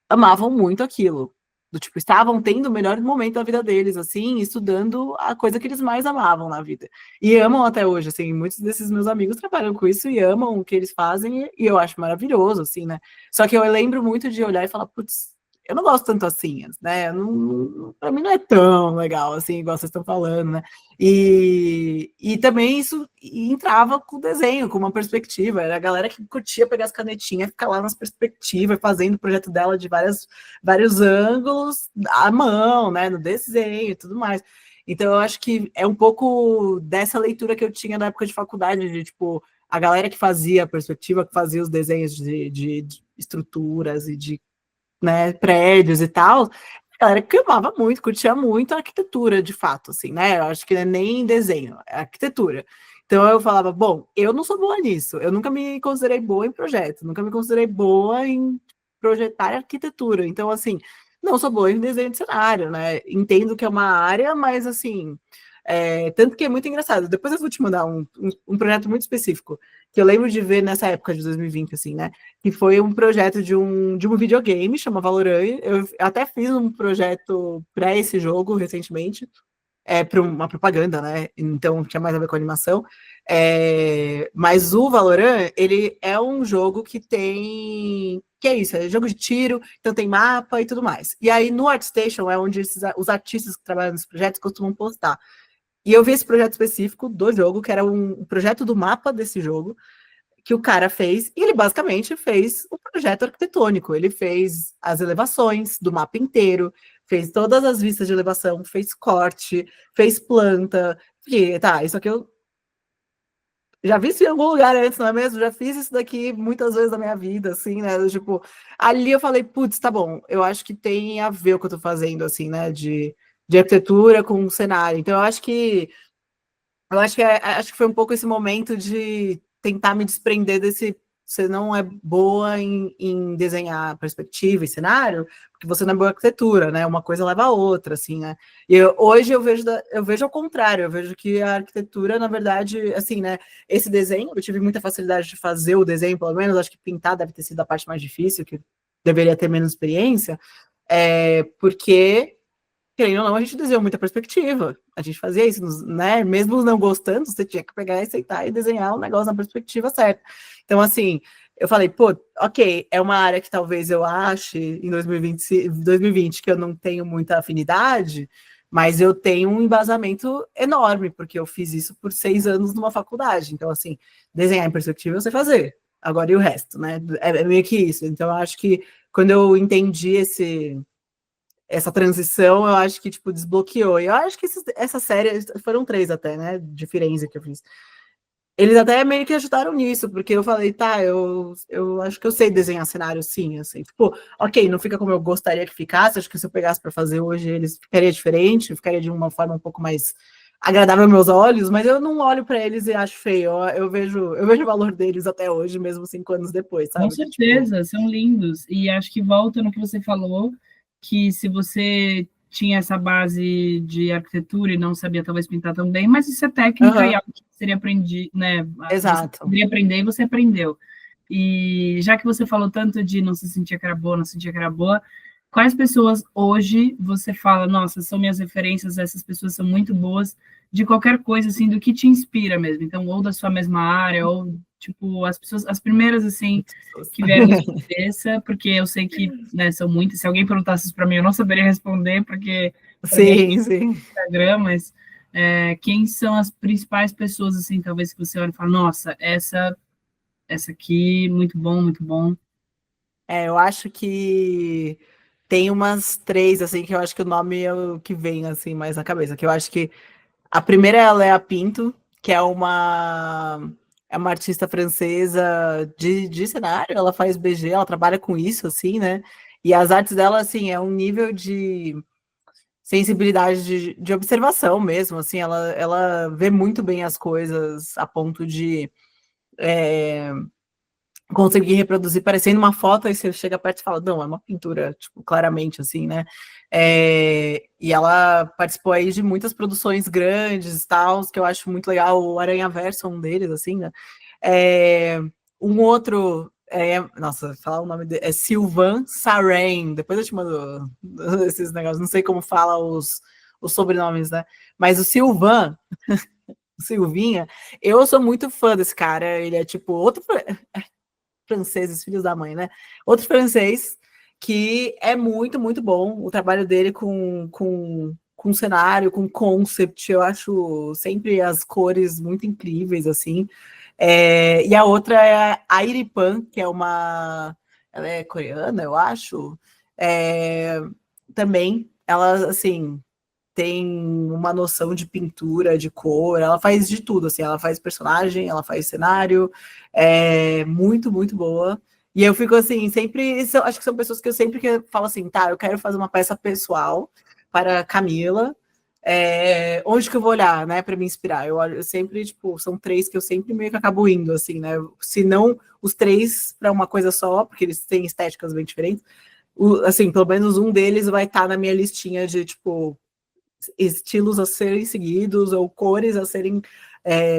amavam muito aquilo. Do tipo, estavam tendo o melhor momento da vida deles, assim, estudando a coisa que eles mais amavam na vida. E amam até hoje, assim, muitos desses meus amigos trabalham com isso e amam o que eles fazem, e eu acho maravilhoso, assim, né? Só que eu lembro muito de olhar e falar, putz, eu não gosto tanto assim, né? Pra mim não é tão legal, assim, igual vocês estão falando, né? E também isso entrava com o desenho, com uma perspectiva. Era a galera que curtia pegar as canetinhas, ficar lá nas perspectivas, fazendo o projeto dela de vários ângulos, à mão, né? No desenho e tudo mais. Então, eu acho que é um pouco dessa leitura que eu tinha na época de faculdade, de tipo, a galera que fazia a perspectiva, que fazia os desenhos de estruturas e de, né, prédios e tal, a galera que amava muito, curtia muito a arquitetura, de fato, assim, né? Eu acho que não é nem desenho, é arquitetura. Então eu falava, bom, eu não sou boa nisso, eu nunca me considerei boa em projeto, nunca me considerei boa em projetar arquitetura. Então, assim, não sou boa em desenho de cenário, né? Entendo que é uma área, mas assim, tanto que é muito engraçado. Depois eu vou te mandar um projeto muito específico, que eu lembro de ver nessa época de 2020, assim, né? Que foi um projeto de um videogame, chama Valorant. Eu até fiz um projeto para esse jogo recentemente, para uma propaganda, né? Então tinha mais a ver com animação. Mas o Valorant, ele é um jogo que tem. Que é isso? É jogo de tiro, então tem mapa e tudo mais. E aí no ArtStation é onde os artistas que trabalham nos projetos costumam postar. E eu vi esse projeto específico do jogo, que era um projeto do mapa desse jogo, que o cara fez, e ele basicamente fez o projeto arquitetônico. Ele fez as elevações do mapa inteiro, fez todas as vistas de elevação, fez corte, fez planta. E, tá, isso aqui eu já vi isso em algum lugar antes, não é mesmo? Já fiz isso daqui muitas vezes na minha vida, assim, né? Tipo, ali eu falei, putz, tá bom, eu acho que tem a ver o que eu tô fazendo, assim, né? De arquitetura com cenário. Então, acho que foi um pouco esse momento de tentar me desprender desse. Você não é boa em desenhar perspectiva e cenário, porque você não é boa em arquitetura, né? Uma coisa leva a outra, assim, né? Hoje eu vejo ao contrário, eu vejo que a arquitetura, na verdade, assim, né? Esse desenho, eu tive muita facilidade de fazer o desenho, pelo menos, acho que pintar deve ter sido a parte mais difícil, que deveria ter menos experiência, porque querendo ou não, a gente desenhou muita perspectiva. A gente fazia isso, né? Mesmo não gostando, você tinha que pegar e aceitar e desenhar o negócio na perspectiva certa. Então, assim, eu falei, pô, ok, é uma área que talvez eu ache em 2020 que eu não tenho muita afinidade, mas eu tenho um embasamento enorme, porque eu fiz isso por 6 anos numa faculdade. Então, assim, desenhar em perspectiva eu sei fazer. Agora e o resto, né? É meio que isso. Então, eu acho que quando eu entendi essa transição, eu acho que, tipo, desbloqueou. E eu acho que essa série, foram 3 até, né, de Firenze que eu fiz. Eles até meio que ajudaram nisso, porque eu falei, tá, eu acho que eu sei desenhar cenário sim, assim. Tipo, ok, não fica como eu gostaria que ficasse, acho que se eu pegasse para fazer hoje, eles ficaria diferente, ficaria de uma forma um pouco mais agradável aos meus olhos, mas eu não olho para eles e acho feio. Eu vejo o valor deles até hoje, mesmo 5 anos depois, Com sabe? certeza, são lindos. E acho que volta no que você falou, que se você tinha essa base de arquitetura e não sabia talvez pintar tão bem, mas isso é técnica e Uhum, algo que seria aprendido, né? Você exato. poderia aprender e você aprendeu. E já que você falou tanto de não se sentir que era boa, não se sentia que era boa, quais pessoas hoje você fala, nossa, são minhas referências, essas pessoas são muito boas, de qualquer coisa, assim, do que te inspira mesmo? Então, ou da sua mesma área, ou, tipo, as pessoas, as primeiras, assim, que vieram na sua cabeça, porque eu sei que, né, são muitas. Se alguém perguntasse isso para mim, eu não saberia responder, porque para mim é Sim, sim. Instagram, mas quem são as principais pessoas, assim, talvez que você olha e fala, nossa, essa aqui, muito bom, muito bom. Eu acho que tem umas 3, assim, que eu acho que o nome é o que vem, assim, mais na cabeça. Que eu acho que a primeira é a Léa Pinto, que é uma artista francesa de cenário, ela faz BG, ela trabalha com isso, assim, né? E as artes dela, assim, é um nível de sensibilidade de observação mesmo, assim, ela vê muito bem as coisas a ponto de conseguir reproduzir parecendo uma foto, aí você chega perto e fala, não, é uma pintura, tipo, claramente, assim, né? E ela participou aí de muitas produções grandes e tal, que eu acho muito legal, o Aranha Verso é um deles, assim, né? Um outro, nossa, falar o nome dele, é Sylvain Sarrain, depois eu te mando esses negócios, não sei como fala os sobrenomes, né? Mas o Sylvain, Silvinha, eu sou muito fã desse cara, ele é tipo outro franceses, filhos da mãe, né? Outro francês que é muito, muito bom. O trabalho dele com cenário, com concept, eu acho sempre as cores muito incríveis, assim. E a outra é a Iripan, que é uma. Ela é coreana, eu acho. Também, ela, assim, tem uma noção de pintura, de cor, ela faz de tudo, assim, ela faz personagem, ela faz cenário, é muito, muito boa. E eu fico assim, sempre, acho que são pessoas que eu sempre falo assim, tá, eu quero fazer uma peça pessoal para Camila, onde que eu vou olhar, né, para me inspirar? Eu sempre, tipo, são 3 que eu sempre meio que acabo indo, assim, né, se não os 3 para uma coisa só, porque eles têm estéticas bem diferentes, assim, pelo menos um deles vai estar na minha listinha de, tipo, estilos a serem seguidos ou cores a serem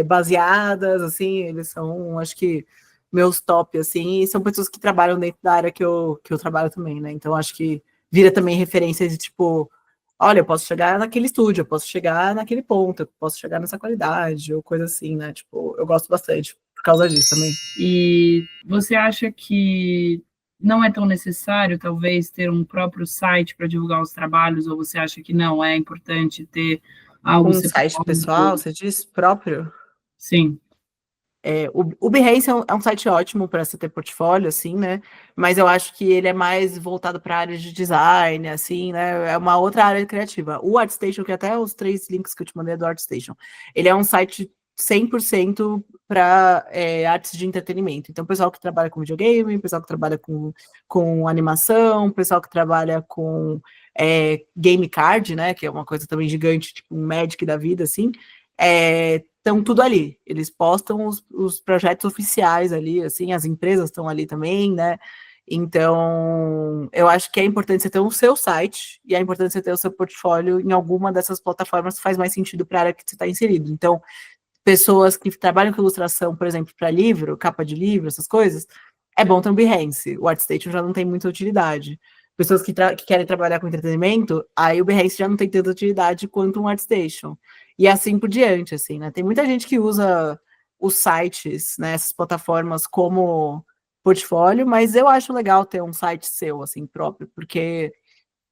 baseadas, assim, eles são, acho que, meus top, assim, e são pessoas que trabalham dentro da área que eu trabalho também, né? Então, acho que vira também referência de, tipo, olha, eu posso chegar naquele estúdio, eu posso chegar naquele ponto, eu posso chegar nessa qualidade, ou coisa assim, né? Tipo, eu gosto bastante por causa disso também. E você acha que não é tão necessário, talvez, ter um próprio site para divulgar os trabalhos, ou você acha que não é importante ter algo Um site pessoal, separado? você diz próprio? Sim. O Behance é um site ótimo para você ter portfólio, assim, né? Mas eu acho que ele é mais voltado para a área de design, assim, né? É uma outra área criativa. O ArtStation, que até os 3 links que eu te mandei é do ArtStation, ele é um site 100% para artes de entretenimento. Então, pessoal que trabalha com videogame, pessoal que trabalha com animação, pessoal que trabalha com game card, né? Que é uma coisa também gigante, tipo um Magic da vida, assim. Estão tudo ali. Eles postam os projetos oficiais ali, assim, as empresas estão ali também, né? Então, eu acho que é importante você ter o seu site e é importante você ter o seu portfólio em alguma dessas plataformas que faz mais sentido para a área que você está inserido. Então, pessoas que trabalham com ilustração, por exemplo, para livro, capa de livro, essas coisas, é bom ter um Behance. O ArtStation já não tem muita utilidade. Pessoas que querem trabalhar com entretenimento, aí o Behance já não tem tanta utilidade quanto um ArtStation. E assim por diante, assim, né? Tem muita gente que usa os sites, né, essas plataformas como portfólio, mas eu acho legal ter um site seu, assim, próprio, porque,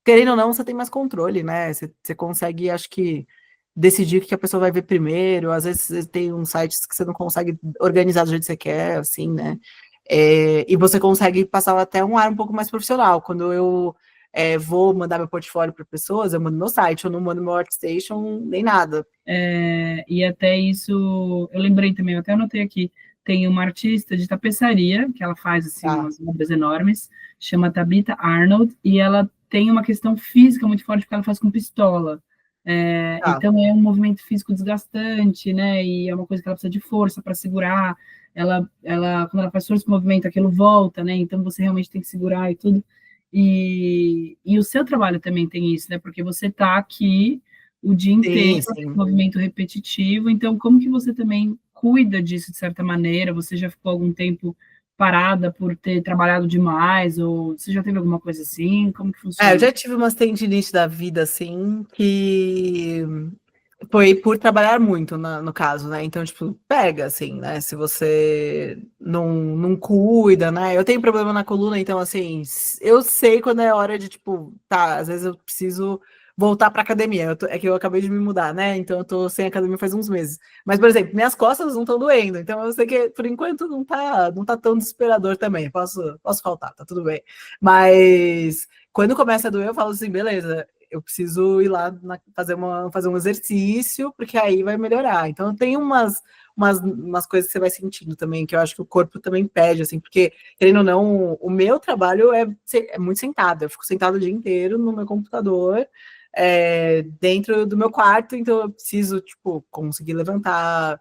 querendo ou não, você tem mais controle, né? Você consegue, acho que, decidir o que a pessoa vai ver primeiro. Às vezes tem uns sites que você não consegue organizar do jeito que você quer, assim, né? E você consegue passar até um ar um pouco mais profissional. Quando eu vou mandar meu portfólio para pessoas, eu mando no site, eu não mando meu ArtStation, nem nada. E até isso, eu lembrei também, eu até anotei aqui, tem uma artista de tapeçaria, que ela faz, assim, Tá, umas obras enormes, chama Tabitha Arnold, e ela tem uma questão física muito forte, porque ela faz com pistola. tá. Então, é um movimento físico desgastante, né, e é uma coisa que ela precisa de força para segurar, quando ela faz força com o movimento, aquilo volta, né, então você realmente tem que segurar e tudo. E o seu trabalho também tem isso, né, porque você está aqui o dia inteiro, Sim, aquele sim. movimento repetitivo. Então, como que você também cuida disso de certa maneira? Você já ficou algum tempo parada por ter trabalhado demais, ou você já teve alguma coisa assim? Como que Eu funciona? já tive umas tendinites da vida, assim, que foi por trabalhar muito, no caso, né? Então, tipo, pega, assim, né? Se você não cuida, né? Eu tenho problema na coluna, então, assim, eu sei quando é hora de, tipo, tá, às vezes eu preciso voltar pra academia. É que eu acabei de me mudar, né? Então, eu tô sem academia faz uns meses. Mas, por exemplo, minhas costas não estão doendo. Então, eu sei que, por enquanto, não tá tão desesperador também. Posso faltar, tá tudo bem. Mas quando começa a doer, eu falo assim, beleza, eu preciso ir lá fazer um exercício, porque aí vai melhorar. Então, tem umas coisas que você vai sentindo também, que eu acho que o corpo também pede, assim, porque, querendo ou não, o meu trabalho é muito sentado. Eu fico sentado o dia inteiro no meu computador, dentro do meu quarto, então eu preciso, tipo, conseguir levantar,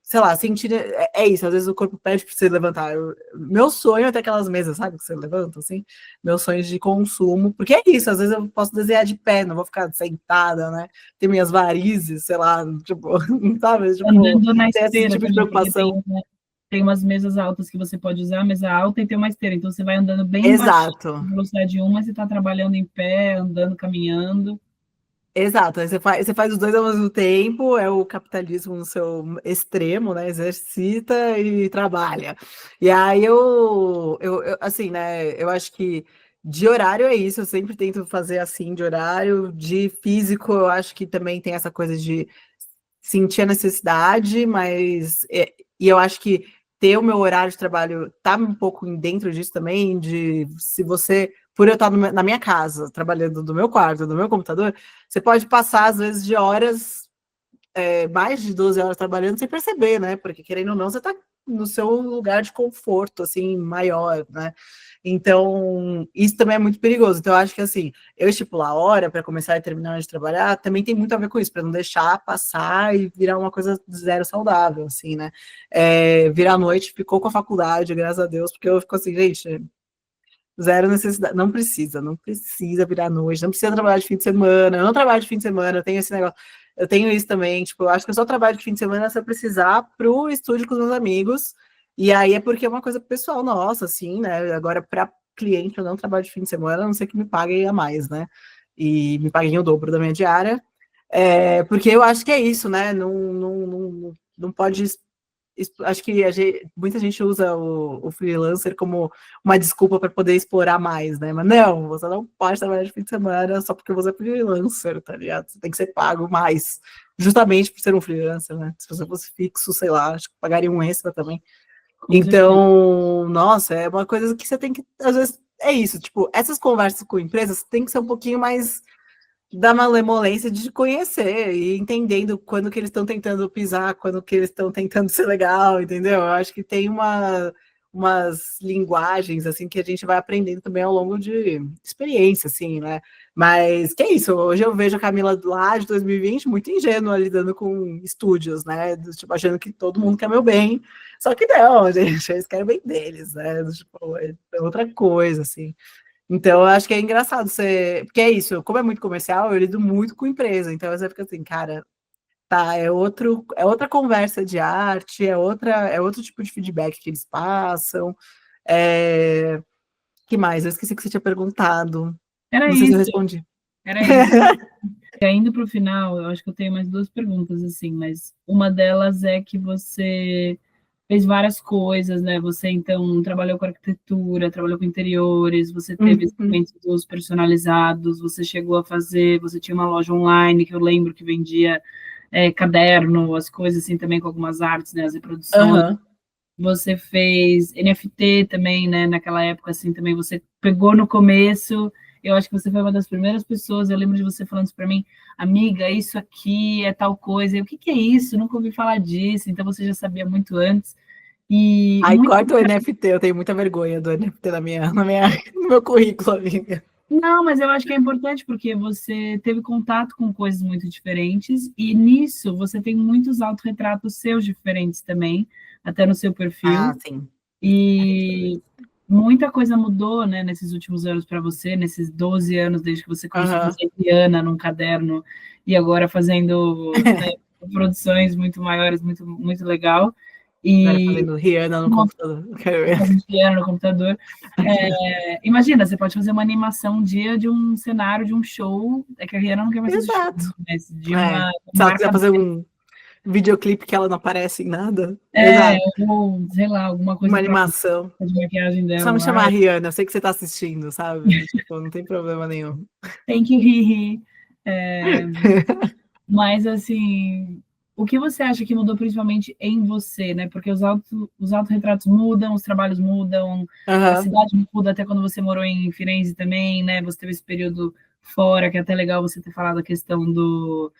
sei lá, sentir. É isso, às vezes o corpo pede para você levantar. Meu sonho é ter aquelas mesas, sabe, que você levanta, assim, meus sonhos de consumo, porque é isso, às vezes eu posso desenhar de pé, não vou ficar sentada, né? Ter minhas varizes, sei lá, tipo, sabe? Tipo, Andando na ter esse esteira tipo de também, porque preocupação. tem umas mesas altas que você pode usar, a mesa alta e tem uma esteira. Então, você vai andando bem baixinho, Exato. velocidade 1, mas você está trabalhando em pé, andando, caminhando. Exato, aí você faz os dois ao mesmo tempo, é o capitalismo no seu extremo, né? Exercita e trabalha. E aí assim, né? Eu acho que de horário é isso, eu sempre tento fazer assim de horário, de físico, eu acho que também tem essa coisa de sentir a necessidade, mas e eu acho que ter o meu horário de trabalho tá um pouco dentro disso também, de se você, por eu estar na minha casa, trabalhando do meu quarto, do meu computador, você pode passar, às vezes, de horas, mais de 12 horas trabalhando sem perceber, né? Porque, querendo ou não, você está no seu lugar de conforto, assim, maior, né? Então, isso também é muito perigoso. Então, eu acho que, assim, eu estipular a hora para começar e terminar de trabalhar também tem muito a ver com isso, para não deixar passar e virar uma coisa zero saudável, assim, né? Virar a noite, ficou com a faculdade, graças a Deus, porque eu fico assim, gente, zero necessidade, não precisa virar à noite, não precisa trabalhar de fim de semana, eu não trabalho de fim de semana, eu tenho esse negócio, eu tenho isso também, tipo, eu acho que eu só trabalho de fim de semana se eu precisar pro estúdio com os meus amigos, e aí é porque é uma coisa pessoal nossa, assim, né, agora para cliente eu não trabalho de fim de semana, a não ser que me paguem a mais, né, e me paguem o dobro da minha diária, porque eu acho que é isso, né? Não pode. Acho que muita gente usa o freelancer como uma desculpa para poder explorar mais, né? Mas não, você não pode trabalhar de fim de semana só porque você é freelancer, tá ligado? Você tem que ser pago mais, justamente por ser um freelancer, né? Se você fosse fixo, sei lá, acho que pagaria um extra também. Com certeza. Então, nossa, é uma coisa que você tem que, às vezes, é isso, tipo, essas conversas com empresas tem que ser um pouquinho mais da malemolência de conhecer e entendendo quando que eles estão tentando pisar, quando que eles estão tentando ser legal, entendeu? Eu acho que tem umas linguagens, assim, que a gente vai aprendendo também ao longo de experiência, assim, né? Mas que é isso, hoje eu vejo a Camila lá de 2020 muito ingênua lidando com estúdios, né? Tipo, achando que todo mundo quer meu bem, só que não, gente, eles querem o bem deles, né? Tipo, é outra coisa, assim. Então, eu acho que é engraçado você. Porque é isso, como é muito comercial, eu lido muito com empresa. Então, você fica assim, cara, tá, é outra conversa de arte, é outro tipo de feedback que eles passam. É... Que mais? Eu esqueci que você tinha perguntado. Era Não sei se eu isso, respondi. era isso. E indo para o final, eu acho que eu tenho mais duas perguntas, assim, mas uma delas é que você fez várias coisas, né? Você, então, trabalhou com arquitetura, trabalhou com interiores, você teve Uhum. eventos personalizados, você chegou a fazer, você tinha uma loja online, que eu lembro que vendia caderno, as coisas assim, também com algumas artes, né? As reproduções. Aham. Você fez NFT também, né? Naquela época, assim, também você pegou no começo. Eu acho que você foi uma das primeiras pessoas. Eu lembro de você falando isso para mim, amiga, isso aqui é tal coisa. Eu, o que que é isso? Nunca ouvi falar disso. Então você já sabia muito antes. E Aí muito. corta o NFT, eu tenho muita vergonha do NFT no meu currículo, amiga. Não, mas eu acho que é importante porque você teve contato com coisas muito diferentes e nisso você tem muitos autorretratos seus diferentes também, até no seu Ah, perfil. sim. E muita coisa mudou, né, nesses últimos anos para você, nesses 12 anos, desde que você começou a Aham. fazer Rihanna num caderno e agora fazendo, né, produções muito maiores, muito, muito legal. Agora E fazendo Rihanna no computador. Quero ver. fazendo Rihanna no computador. Imagina, você pode fazer uma animação um dia de um cenário, de um show, é que a Rihanna não quer mais fazer show, Exato. mas de É. uma Se ela quiser marca, fazer um videoclipe que ela não aparece em nada, é, exato. ou sei lá, alguma Uma coisa para animação. de maquiagem Só dela me lá. chamar Rihanna, eu sei que você tá assistindo, sabe? Tipo, não tem problema nenhum. Tem que rir. Mas, assim, o que você acha que mudou principalmente em você, né? Porque os autorretratos mudam, os trabalhos mudam, a Aham. cidade muda, até quando você morou em Firenze também, né? Você teve esse período fora, que é até legal você ter falado a questão do...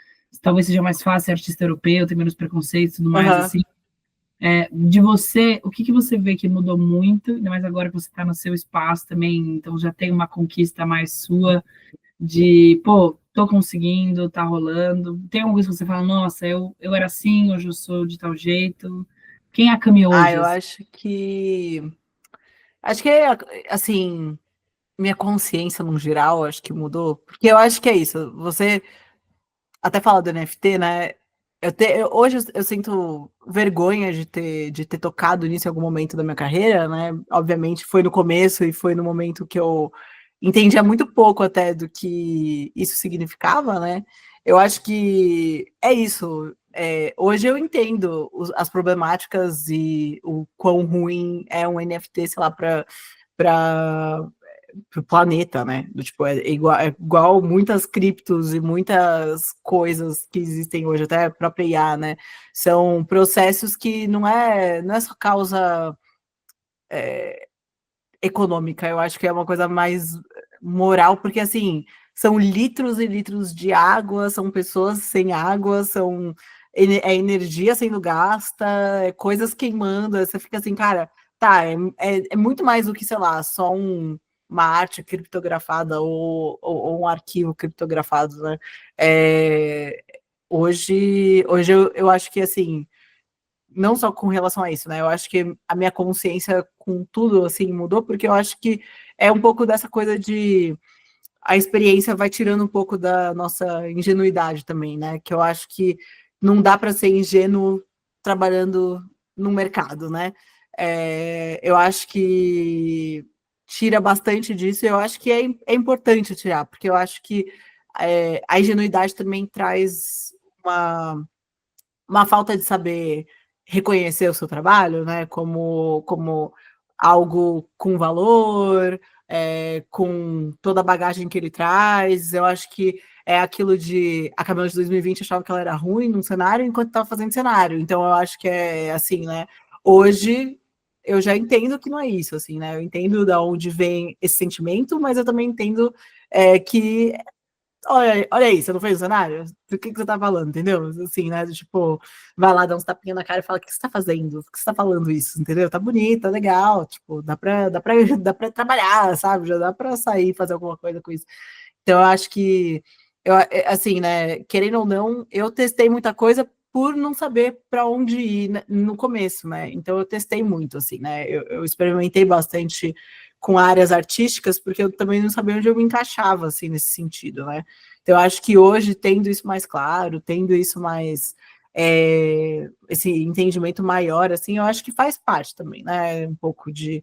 Talvez seja mais fácil ser artista europeu, ter menos preconceito e tudo mais, Aham. assim. De você, o que que você vê que mudou muito, ainda mais agora que você está no seu espaço também, então já tem uma conquista mais sua, de, pô, tô conseguindo, tá rolando. Tem alguma coisa que você fala, nossa, eu era assim, hoje eu sou de tal jeito. Quem é a Cami Ah, hoje? eu Assim? acho que. Acho que, assim, minha consciência no geral, acho que mudou. Porque eu acho que é isso. Você até fala do NFT, né? Hoje eu sinto vergonha de ter tocado nisso em algum momento da minha carreira, né? Obviamente foi no começo e foi no momento que eu entendia muito pouco até do que isso significava, né? Eu acho que é isso. Hoje eu entendo as problemáticas e o quão ruim é um NFT, sei lá, para pro planeta, né? Tipo, é igual muitas criptos e muitas coisas que existem hoje, até a própria IA, né? São processos que não é só causa econômica, eu acho que é uma coisa mais moral, porque assim, são litros e litros de água, são pessoas sem água, é energia sendo gasta, é coisas queimando, você fica assim, cara, tá, é muito mais do que, sei lá, só uma arte criptografada ou um arquivo criptografado, né? É, hoje eu acho que assim, não só com relação a isso, né? Eu acho que a minha consciência com tudo assim mudou, porque eu acho que é um pouco dessa coisa de a experiência vai tirando um pouco da nossa ingenuidade também, né? Que eu acho que não dá para ser ingênuo trabalhando no mercado, né? Eu acho que tira bastante disso, eu acho que é importante tirar, porque eu acho que a ingenuidade também traz uma falta de saber reconhecer o seu trabalho, né, como algo com valor, com toda a bagagem que ele traz. Eu acho que é aquilo de a Camila de 2020 achava que ela era ruim num cenário enquanto estava fazendo cenário. Então eu acho que é assim, né? Hoje eu já entendo que não é isso, assim, né? Eu entendo de onde vem esse sentimento, mas eu também entendo que olha aí, você não fez o cenário? Do que você tá falando, entendeu? Assim, né? Tipo, vai lá, dá uns tapinhas na cara e fala: o que você tá fazendo? Por que você tá falando isso? Entendeu? Tá bonito, tá legal, tipo, dá pra trabalhar, sabe? Já dá pra sair e fazer alguma coisa com isso. Então, eu acho que, assim, né? Querendo ou não, eu testei muita coisa por não saber para onde ir no começo, né? Então, eu testei muito, assim, né? Eu experimentei bastante com áreas artísticas, porque eu também não sabia onde eu me encaixava, assim, nesse sentido, né? Então, eu acho que hoje, tendo isso mais claro, tendo isso mais, esse entendimento maior, assim, eu acho que faz parte também, né? Um pouco de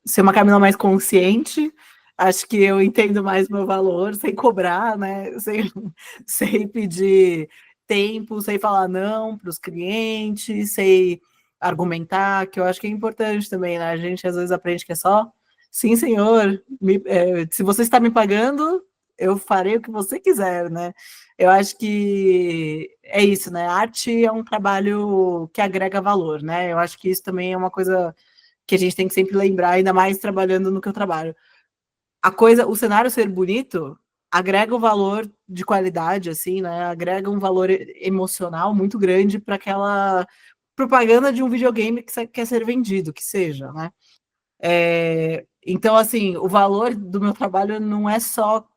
ser uma Camila mais consciente. Acho que eu entendo mais meu valor, sem cobrar, né? Sem pedir tempo, sem falar não para os clientes, sem argumentar, que eu acho que é importante também, né? A gente às vezes aprende que é só, sim, senhor, se você está me pagando, eu farei o que você quiser, né? Eu acho que é isso, né? Arte é um trabalho que agrega valor, né? Eu acho que isso também é uma coisa que a gente tem que sempre lembrar, ainda mais trabalhando no que eu trabalho. O cenário ser bonito agrega um valor de qualidade, assim, né? Agrega um valor emocional muito grande para aquela propaganda de um videogame que quer ser vendido, que seja, né? Então, assim, o valor do meu trabalho não é só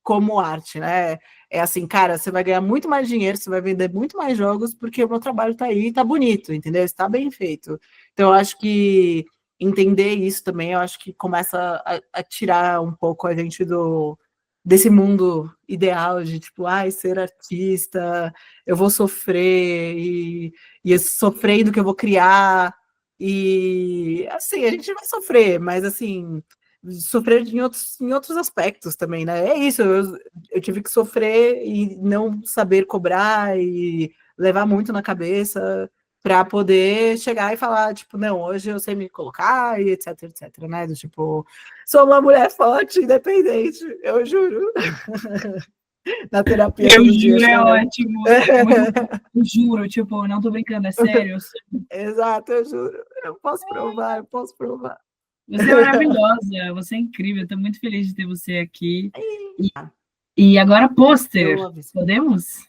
como arte, né? É assim, cara, você vai ganhar muito mais dinheiro, você vai vender muito mais jogos, porque o meu trabalho tá aí, tá bonito, entendeu? Está bem feito. Então, eu acho que entender isso também, eu acho que começa a tirar um pouco a gente desse mundo ideal de tipo, ai, ser artista, eu vou sofrer e sofrendo que eu vou criar. E assim, a gente vai sofrer, mas assim, sofrer em outros aspectos também, né? É isso, eu tive que sofrer e não saber cobrar e levar muito na cabeça para poder chegar e falar, tipo, não, hoje eu sei me colocar e etc, etc, né? Do tipo, sou uma mulher forte, independente, eu juro. Na terapia Eu todo dia juro, é chorando. ótimo. É muito, eu juro, tipo, não tô brincando, é sério. Exato, eu juro. Eu posso provar, eu posso provar. Você é maravilhosa, você é incrível, eu tô muito feliz de ter você aqui. E agora, Eu pôster, amo isso. podemos?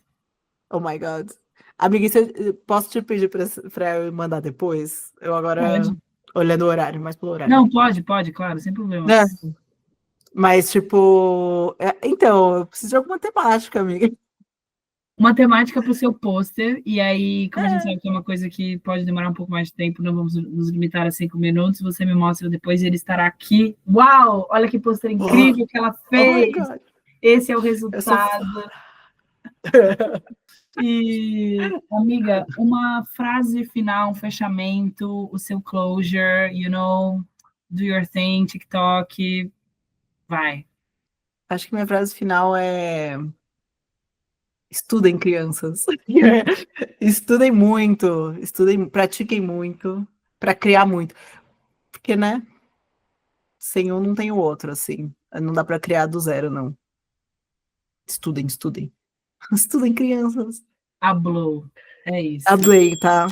Oh my God. Amiga, eu posso te pedir para eu mandar depois? Eu agora, Pode. olhando o horário, mais pelo horário. Não, pode, claro, sem Né? problemas. Mas, tipo, então, eu preciso de alguma temática, amiga. Uma temática para o seu pôster, e aí, como a gente sabe que é uma coisa que pode demorar um pouco mais de tempo, não vamos nos limitar a 5 minutos, você me mostra depois e ele estará aqui. Uau! Olha que pôster incrível que ela Oh my fez! God. Esse é o Eu sou resultado. E, amiga, uma frase final, um fechamento, o seu closure, do your thing, TikTok, vai. Acho que minha frase final é: estudem, crianças. Estudem, pratiquem muito, para criar muito. Porque, né? Sem um não tem o outro, assim. Não dá para criar do zero, não. Estudem, estudem. Estudem, crianças. Hablou. É isso. Adley, tá?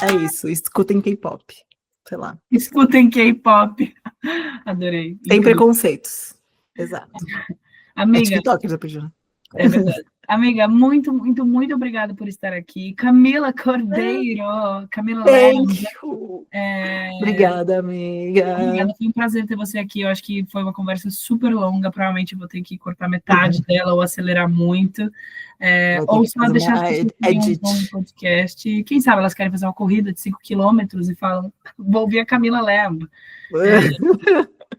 É isso. Escutem K-pop. Sei lá. Escutem K-pop. Adorei. Sem Incrível. preconceitos. Exato. É Amiga, TikTok, já pediu. é verdade. Amiga, muito, muito, muito obrigada por estar aqui. Camila Cordeiro, Camila Thank Lerner. you. Obrigada, amiga. Obrigada, foi um prazer ter você aqui. Eu acho que foi uma conversa super longa. Provavelmente eu vou ter que cortar metade dela ou acelerar muito. Vou ter Ou que só fazer deixar as uma pessoas terem um bom edit. podcast. Quem sabe elas querem fazer uma corrida de 5 quilômetros e falam, vou ouvir a Camila Lerner.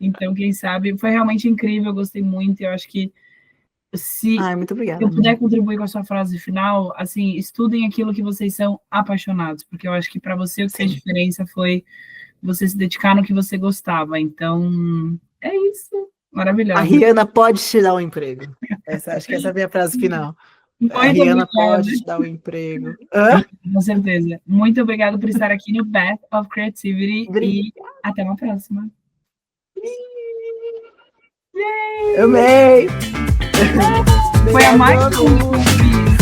Então, quem sabe, foi realmente incrível, eu gostei muito. Eu acho que se Ai, muito obrigada, eu puder amiga. contribuir com a sua frase final, assim, estudem aquilo que vocês são apaixonados, porque eu acho que para você o que fez Sim. diferença foi você se dedicar no que você gostava. Então, é isso. A Maravilhosa. Rihanna pode te dar um emprego. Acho que essa é a minha frase final. Muito A Rihanna obrigada. pode te dar um emprego. Hã? Com certeza. Muito obrigada por estar aqui no Path of Creativity e até uma próxima. Amei! Foi a mais que eu fiz.